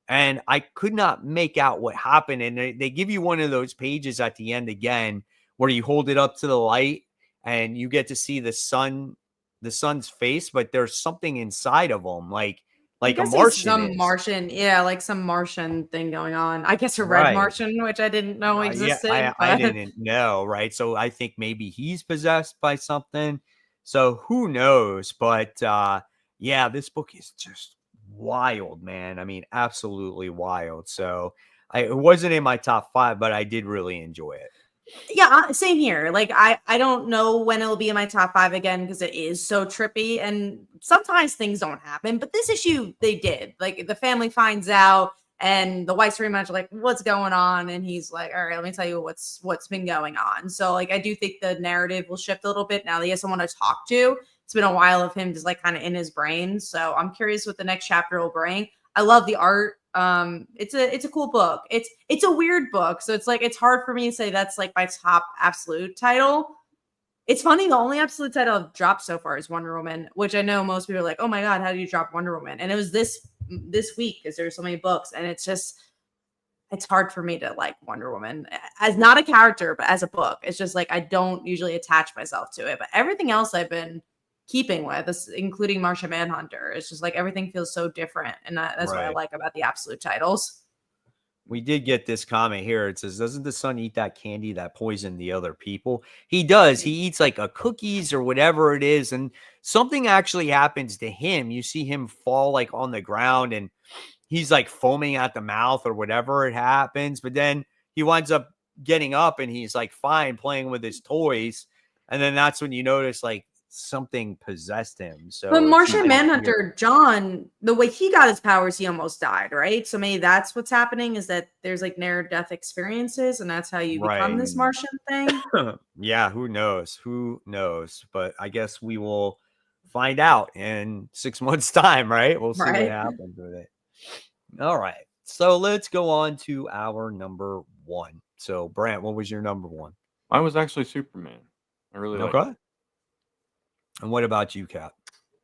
and I could not make out what happened. And they give you one of those pages at the end again, where you hold it up to the light and you get to see the son's face, but there's something inside of him, like a Martian. Some Martian thing going on. I guess a red Martian, which I didn't know existed. I didn't know, right? So I think maybe he's possessed by something. So who knows? But this book is just wild, man. I mean, absolutely wild. So it wasn't in my top 5, but I did really enjoy it. Yeah, same here. Like I don't know when it'll be in my top 5 again, because it is so trippy, and sometimes things don't happen, but this issue they did. Like the family finds out, and the White's pretty much like, what's going on? And he's like, all right, let me tell you what's been going on. So like I do think the narrative will shift a little bit now that he has someone to talk to. It's been a while of him just like kind of in his brain. So I'm curious what the next chapter will bring. I love the art. It's a cool book. It's a weird book. So it's like, it's hard for me to say that's like my top absolute title. It's funny. The only absolute title I've dropped so far is Wonder Woman, which I know most people are like, oh my God, how do you drop Wonder Woman? And it was this this week because there's so many books, and it's hard for me to like Wonder Woman as not a character, but as a book. It's just like I don't usually attach myself to it, but everything else I've been keeping with, including Martian Manhunter. It's just like everything feels so different, and that's what I like about the absolute titles. We did get this comment here. It says, doesn't the son eat that candy that poisoned the other people? He does. He eats like a cookies or whatever it is. And something actually happens to him. You see him fall like on the ground and he's like foaming at the mouth or whatever it happens. But then he winds up getting up and he's like fine playing with his toys. And then that's when you notice like something possessed him. So, but Martian Manhunter, John, the way he got his powers, he almost died, right? So maybe that's what's happening, is that there's like near-death experiences, and that's how you become this Martian thing. Yeah, who knows? Who knows? But I guess we will find out in 6 months' time, right? We'll see what happens with it. All right. So let's go on to our number 1. So, Brant, what was your number 1? Mine was actually Superman. I really liked it. And what about you, Kat?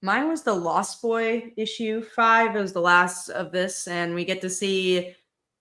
Mine was the Lost Boy issue 5. It was the last of this, and we get to see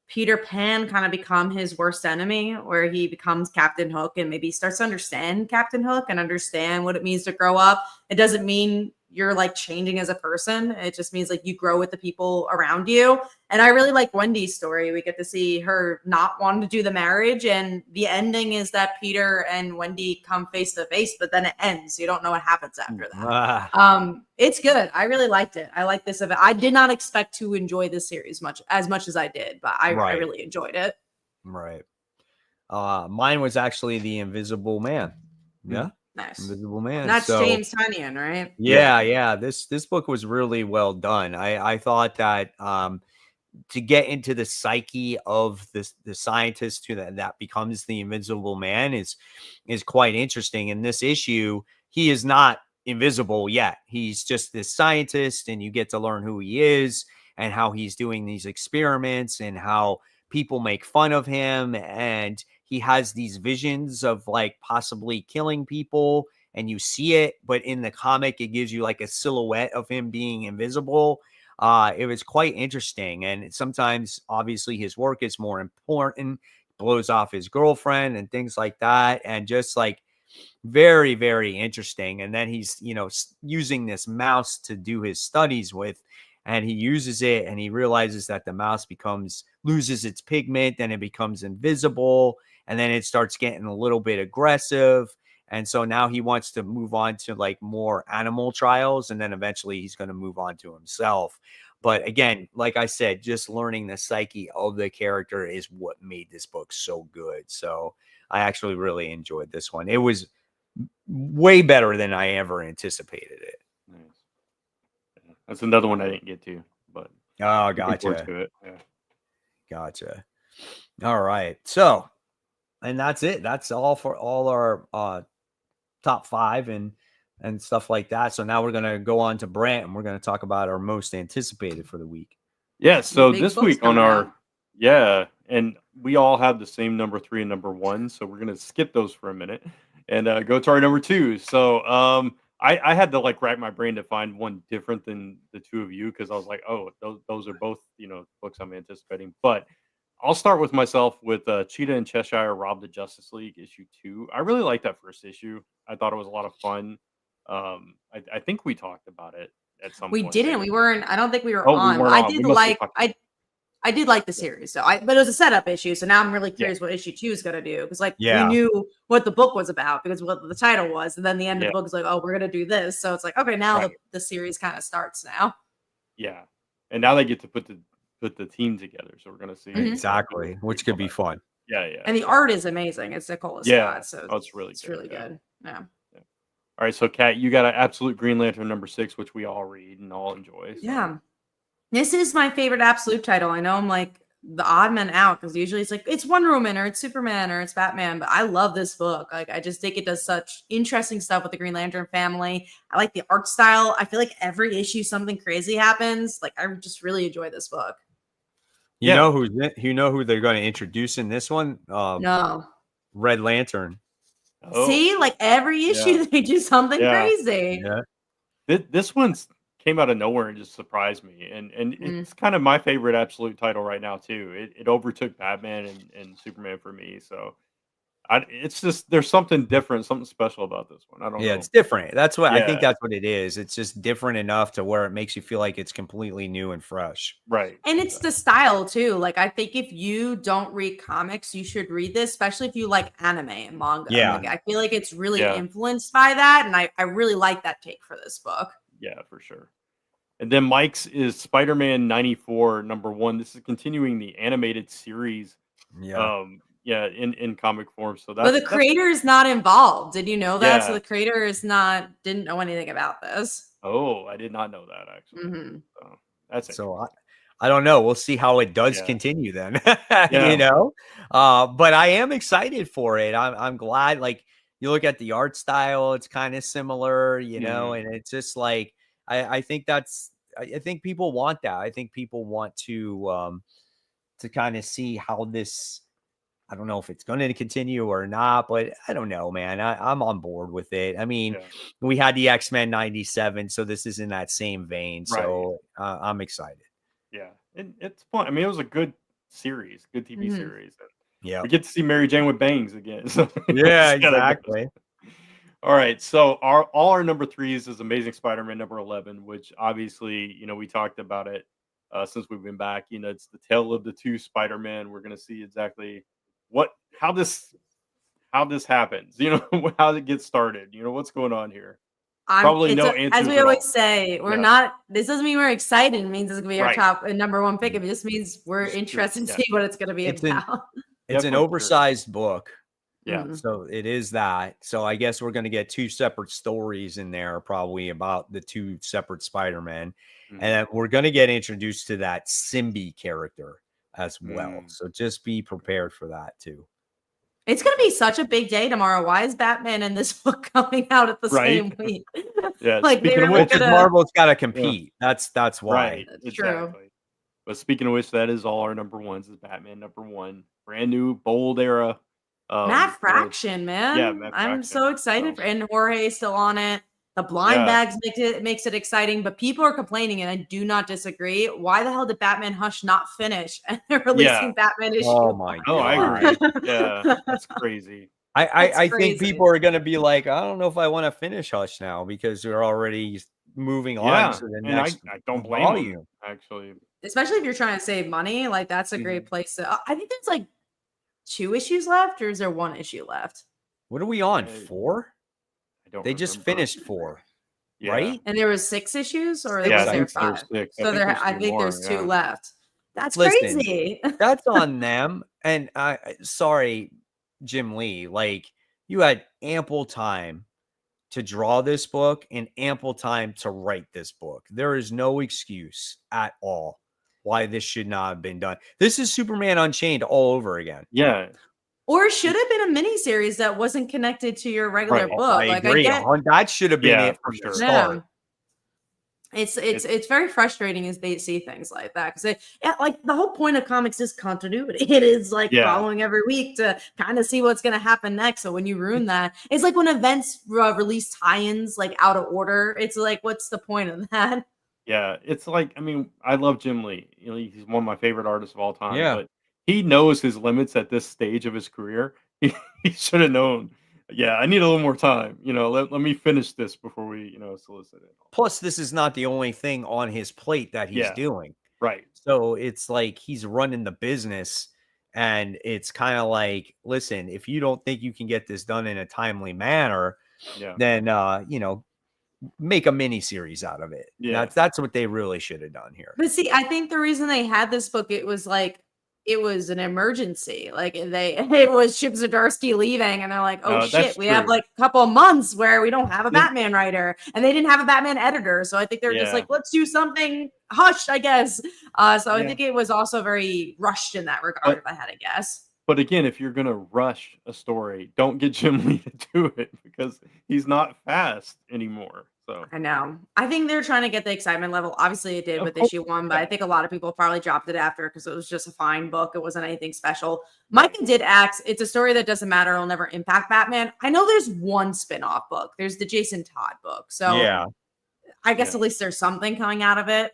Peter Pan kind of become his worst enemy, where he becomes Captain Hook and maybe starts to understand Captain Hook and understand what it means to grow up. It doesn't mean you're like changing as a person. It just means like you grow with the people around you. And I really like Wendy's story. We get to see her not wanting to do the marriage, and the ending is that Peter and Wendy come face to face, but then it ends. You don't know what happens after that. It's good. I really liked it. I like this event. I did not expect to enjoy this series much as I did, but I really enjoyed it. Right. Mine was actually The Invisible Man. Yeah. Nice. Invisible Man. And that's James Tynion, right? Yeah. This book was really well done. I thought that to get into the psyche of the scientist that becomes the Invisible Man is quite interesting. In this issue, he is not invisible yet. He's just this scientist, and you get to learn who he is and how he's doing these experiments and how people make fun of him, and he has these visions of like possibly killing people, and you see it, but in the comic it gives you like a silhouette of him being invisible. It was quite interesting, and sometimes obviously his work is more important, blows off his girlfriend and things like that, and just like very, very interesting. And then he's using this mouse to do his studies with, and he uses it and he realizes that the mouse loses its pigment, and it becomes invisible, and then it starts getting a little bit aggressive. And so now he wants to move on to like more animal trials, and then eventually he's going to move on to himself. But again, like I said, just learning the psyche of the character is what made this book so good. So I actually really enjoyed this one. It was way better than I ever anticipated it. Nice. Yeah. That's another one I didn't get to, but gotcha. Yeah. Gotcha. All right. So, and that's it. That's all for all our top 5 and stuff like that. So now we're going to go on to Brant, and we're going to talk about our most anticipated for the week. Yeah. So this week on our, and we all have the same number 3 and number 1. So we're going to skip those for a minute and go to our number 2. So I had to like rack my brain to find one different than the two of you, because I was like, oh, those are both, books I'm anticipating. But I'll start with myself with Cheetah and Cheshire Rob the Justice League issue 2. I really liked that first issue. I thought it was a lot of fun. I think we talked about it at some point. We didn't. We weren't. I don't think we were on. I did like the series, but it was a setup issue. So now I'm really curious what issue 2 is going to do, because we knew what the book was about because what the title was, and then the end of the book is like, oh, we're going to do this. So it's like, okay, now the series kind of starts now. Yeah, and now they get to put the team together, so we're going to see exactly, which could be fun. Yeah. And the art is amazing. It's Nicola Scott, so it's really good. Yeah. All right, so Kat, you got an Absolute Green Lantern number 6, which we all read and all enjoy. So. Yeah. This is my favorite Absolute title. I know I'm like the odd man out, because usually it's like it's Wonder Woman or it's Superman or it's Batman, but I love this book. Like, I just think it does such interesting stuff with the Green Lantern family. I like the art style. I feel like every issue something crazy happens. Like, I just really enjoy this book. You know who they're going to introduce in this one? No. Red Lantern. See, like every issue they do something crazy. Yeah. This one's came out of nowhere and just surprised me. And it's kind of my favorite absolute title right now too. It overtook Batman and Superman for me. So it's just there's something different, something special about this one. I don't Yeah, know. it's different. That's what I think Yeah, that's what it is. It's just different enough to where it makes you feel like it's completely new and fresh. right. And it's the style too. Like I think if you don't read comics, you should read this, especially if you like anime and manga. Yeah. Like I feel like it's really Yeah. influenced by that. And I really like that take for this book. Yeah, for sure. And then Mike's is Spider-Man 94 #1. This is continuing the animated series. Yeah. Yeah, in comic form. So But the creator is not involved. Did you know that? So Yeah. the creator didn't know anything about this. Oh, I did not know that actually. Mhm. So that's So I don't know. We'll see how it does Yeah. continue then. Yeah. You know? But I am excited for it. I'm glad, like, you look at the art style, it's kind of similar, you know, and it's just like I think I think people want that. I think people want to kind of see how this. I don't know if it's going to continue or not, but I don't know, man. I'm on board with it. I mean, Yeah. we had the X-Men 97, so this is in that same vein. Right. So I'm excited. Yeah. And it's fun. I mean, it was a good series, good TV series. And Yeah. we get to see Mary Jane with bangs again. So Yeah, it's kinda exactly. All right, so all our number 3s is Amazing Spider-Man #11, which obviously, we talked about it since we've been back. It's the tale of the two Spider-Man. We're gonna see exactly how this happens. How it gets started. What's going on here. Probably no answers as we at always all. say, we're Yeah. not. This doesn't mean we're excited. It means it's gonna be our Right. top and #1 pick. It just means we're Just interested to yeah. see what it's gonna be It's about. It's an Yeah, for sure. oversized book. Yeah. Mhm. So it is that. So I guess we're going to get two separate stories in there, probably about the two separate Spider-Men. Mhm. And then we're going to get introduced to that Symbi character as well. So just be prepared for that too. It's gonna be such a big day tomorrow. Why is Batman and this book coming out at the Right. same week? Yeah, Like speaking of were which, Because gonna- Marvel's got to compete. That's why. Right. That's true. Exactly. But speaking of which, that is all our #1s is Batman #1. Brand new, bold era. Matt Fraction, man. yeah, Matt I'm Fraction. so excited and Jorge is still on it. The blind Yeah. bags makes it exciting, but people are complaining, and I do not disagree. Why the hell did Batman Hush not finish? And they're releasing Batman issue. Oh my Oh, I God. agree. Yeah, that's crazy. I think crazy. people are going to be like, I don't know if I want to finish Hush now because they're already moving Yeah, on to the and next I don't blame volume. them, actually. Especially if you're trying to save money, like that's a great Mhm. place to. I think there's like 2 issues left, or is there 1 issue left? What are we on? I- 4? I don't They just remember. finished 4, Yeah. right? And there was 6 issues, or Yeah, was I there think 5? there's 6. So I think there's 2 left. That's Listen, crazy. That's on them. And sorry, Jim Lee, like you had ample time to draw this book and ample time to write this book. There is no excuse at all why this should not have been done. This is Superman Unchained all over again. Yeah. Or it should have been a mini series that wasn't connected to your regular Right. book. I Like agree. I get, That should have been Yeah, it for from the sure. start. it's very frustrating as they see things like that because like the whole point of comics is continuity. It is like Yeah. following every week to kind of see what's going to happen next. So when you ruin that, it's like when events release tie-ins like out of order. It's like, what's the point of that? Yeah, it's like, I mean, I love Jim Lee. He's one of my favorite artists of all time. Yeah. But he knows his limits at this stage of his career. He should have known. Yeah, I need a little more time. Let me finish this before we, solicit it. Plus, this is not the only thing on his plate that he's Yeah. doing. Right. So it's like he's running the business, and it's kind of like, listen, if you don't think you can get this done in a timely manner, Yeah. then make a mini series out of it. Yeah. That's what they really should have done here. But see, I think the reason they had this book, it was an emergency. Like it was Chip Zdarsky leaving, and they're like, "Oh that's shit, we have true. like a couple of months where we don't have a Batman writer, and they didn't have a Batman editor." So I think they're just Yeah. like, "Let's do something hushed," I guess. So I Yeah. think it was also very rushed in that regard, if I had to guess. But again, if you're gonna rush a story, don't get Jim Lee to do it because he's not fast anymore. So I know. I think they're trying to get the excitement level. Obviously, it did Of with course, issue 1, but yeah. I think a lot of people probably dropped it after because it was just a fine book. It wasn't anything special. Micah did ask, it's a story that doesn't matter. It'll never impact Batman. I know there's one spin-off book. There's the Jason Todd book. So Yeah. I guess at least there's something coming out of it.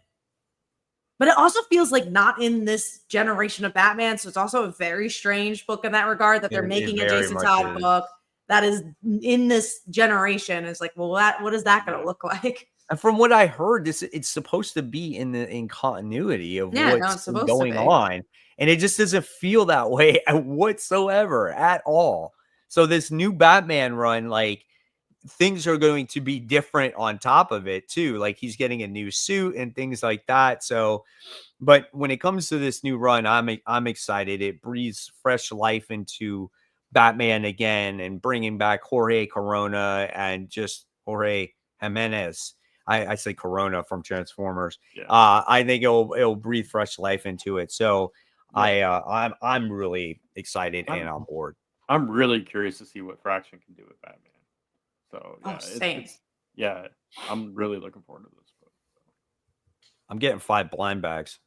But it also feels like not in this generation of Batman. So it's also a very strange book in that regard that they're making a Jason Todd book that is in this generation. It's like, well, what is that going to look like? And from what I heard, it's supposed to be in continuity of what's going on. And it just doesn't feel that way whatsoever at all. So this new Batman run, like, things are going to be different on top of it too. Like, he's getting a new suit and things like that. So, but when it comes to this new run, I'm excited. It breathes fresh life into Batman again, and bringing back Jorge Corona and just Jorge Jimenez. I say Corona from Transformers. Yeah. I think it'll breathe fresh life into it. So I'm really excited and on board. I'm really curious to see what Fraction can do with Batman. So yeah, I'm really looking forward to this book. I'm getting 5 blind bags.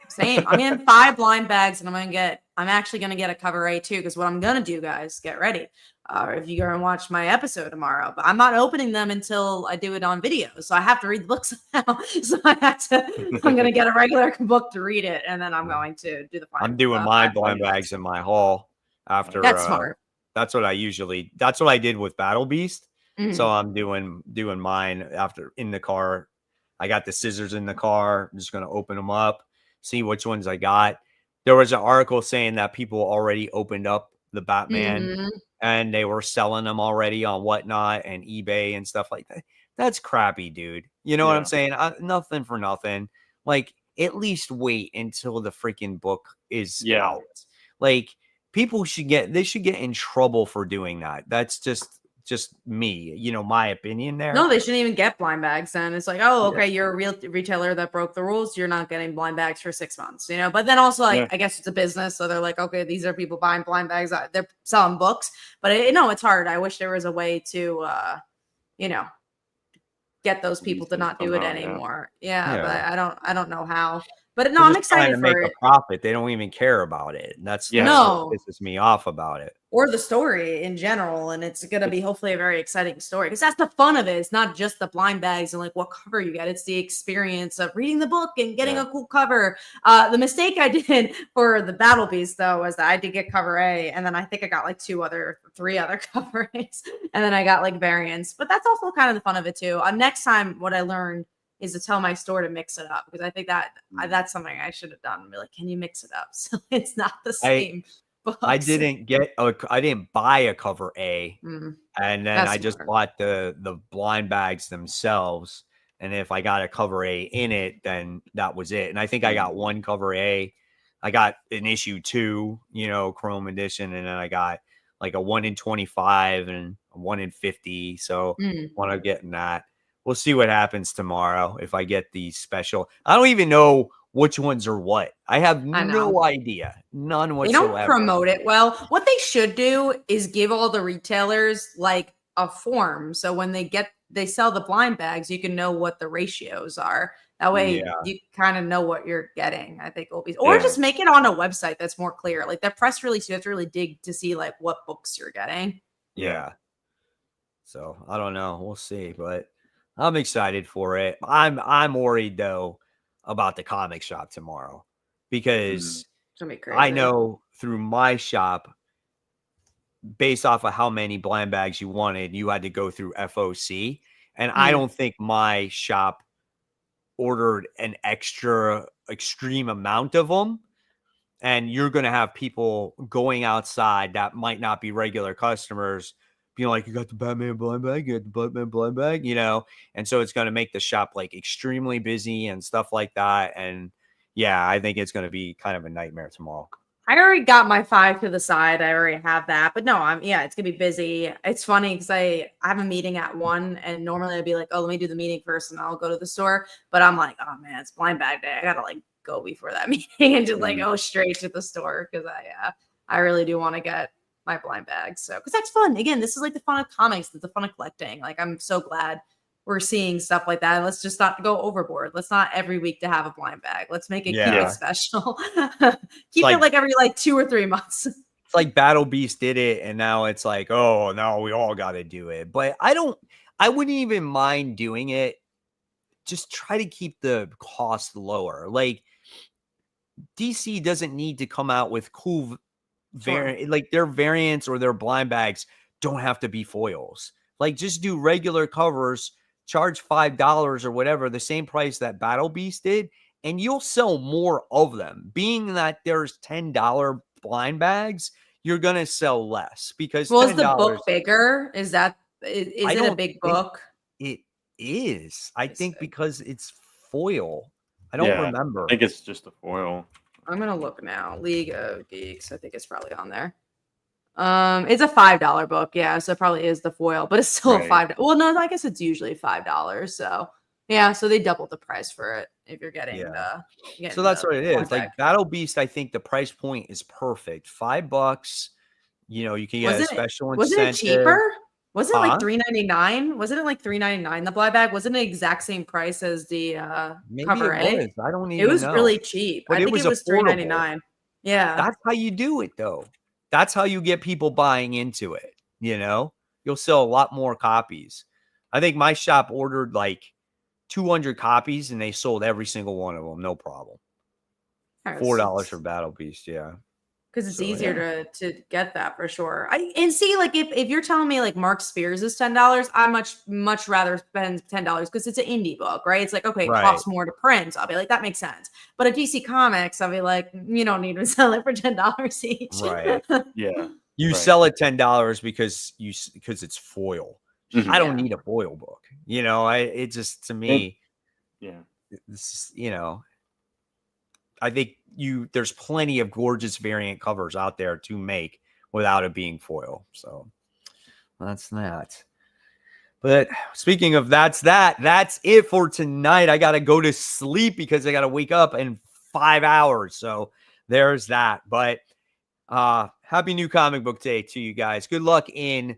Same. I'm getting 5 blind bags, and I'm actually gonna get a cover A too, because what I'm gonna do, guys, get ready. If you go and watch my episode tomorrow, but I'm not opening them until I do it on video. So I have to read the books now. So I'm gonna get a regular book to read it, and then I'm going to do the final. I'm doing my blind bags in my haul after. That's smart. That's what I did with Battle Beast. Mm-hmm. So I'm doing mine after in the car. I got the scissors in the car. I'm just gonna open them up, see which ones I got. There was an article saying that people already opened up the Batman and they were selling them already on Whatnot and eBay and stuff like that. That's crappy, dude. You know what I'm saying? Nothing for nothing. Like, at least wait until the freaking book is out. Like, people should get in trouble for doing that. That's just me, my opinion there. No, they shouldn't even get blind bags then. It's like, oh, okay, you're a real retailer that broke the rules. You're not getting blind bags for 6 months, But then also, I guess it's a business. So they're like, okay, these are people buying blind bags. They're selling books. But it's hard. I wish there was a way to, get those people to not do it anymore. Yeah, but I don't know how. But no, I'm excited to make a profit. They don't even care about it. That's what pisses me off about it. Or the story in general, and it's going to be hopefully a very exciting story, because that's the fun of it. It's not just the blind bags and like what cover you get. It's the experience of reading the book and getting a cool cover. The mistake I did for the Battle Beast, though, was that I did get cover A, and then I think I got like 3 other cover A's, and then I got like variants. But that's also kind of the fun of it too. Next time, what I learned is to tell my store to mix it up, because I think that's something I should have done. Be like, can you mix it up so it's not the same books? I didn't buy a cover A, and then I just bought the blind bags themselves. And if I got a cover A in it, then that was it. And I think I got 1 cover A. I got an issue 2, Chrome edition, and then I got like a 1 in 25 and a 1 in 50. So want to get in that. We'll see what happens tomorrow if I get these special. I don't even know which ones are what. I have no idea. None whatsoever. They don't promote it well. What they should do is give all the retailers like a form. So when they sell the blind bags, you can know what the ratios are. That way you kind of know what you're getting. I think it will be, or just make it on a website that's more clear. Like that press release, you have to really dig to see like what books you're getting. Yeah. So I don't know. We'll see, but I'm excited for it. I'm worried though about the comic shop tomorrow, because I know through my shop, based off of how many blind bags you wanted, you had to go through FOC, and I don't think my shop ordered an extreme amount of them. And you're going to have people going outside that might not be regular customers being like, you got the Batman blind bag, you got the Batman blind bag, and so it's going to make the shop like extremely busy and stuff like that. And I think it's going to be kind of a nightmare tomorrow. I already got my 5 to the side. I already have that, but no, it's going to be busy. It's funny because I have a meeting at 1, and normally I'd be like, oh, let me do the meeting first and I'll go to the store. But I'm like, oh man, it's blind bag day. I got to like go before that meeting and just like go straight to the store, because I really do want to get my blind bags. So, because that's fun. Again, this is like the fun of comics, the fun of collecting. Like, I'm so glad we're seeing stuff like that. Let's just not go overboard. Let's not every week to have a blind bag. Let's make it keep it special. Keep it like every 2 or 3 months. It's like Battle Beast did it, and now it's like, oh no, we all got to do it. But I wouldn't even mind doing it just try to keep the cost lower. Like DC doesn't need to come out with cool variant, like their variants or their blind bags don't have to be foils. Like just do regular covers, charge $5 or whatever, the same price that Battle Beast did, and you'll sell more of them. Being that there's $10 blind bags, you're gonna sell less because Well, is the book bigger? Is it a big book? It is. I think because it's foil. I don't remember. I think it's just a foil. I'm gonna look now. League of Geeks. I think it's probably on there. It's a $5 book, yeah. So it probably is the foil, but it's still a $5. Well, no, I guess it's usually $5. So yeah, so they doubled the price for it if you're getting so that's what it is. Like Battle Beast, I think the price point is perfect. $5. You know, you can get a special incentive. Was it cheaper? Was it like $3.99? Wasn't it like $3.99? The blind bag wasn't the exact same price as the cover A. I don't even know. It was really cheap. But I think it was $3.99. Yeah. That's how you do it, though. That's how you get people buying into it. You know, you'll sell a lot more copies. I think my shop ordered like 200 copies and they sold every single one of them. No problem. $4 for Battle Beast. Yeah. Because it's easier to get that for sure. And see, like if you're telling me like Mark Spears is $10, I much rather spend $10 because it's an indie book, right? It's like, okay, it costs more to print. So I'll be like, that makes sense. But at DC Comics, I'll be like, you don't need to sell it for $10 each. Right. Yeah. You sell it $10 because it's foil. Mm-hmm. I don't need a foil book. You know, it just to me, it's, you know, I think there's plenty of gorgeous variant covers out there to make without it being foil. So that's that. But speaking of that's it for tonight. I got to go to sleep because I got to wake up in 5 hours. So there's that. But happy new comic book day to you guys. Good luck in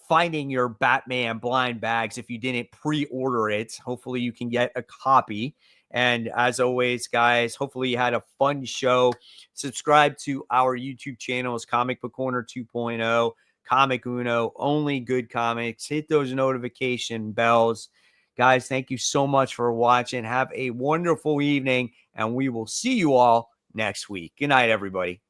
finding your Batman blind bags. If you didn't pre-order it, hopefully you can get a copy. And as always, guys, hopefully you had a fun show. Subscribe to our YouTube channels, Comic Book Corner 2.0, Comic Uno, only good comics. Hit those notification bells. Guys, thank you so much for watching. Have a wonderful evening, and we will see you all next week. Good night, everybody.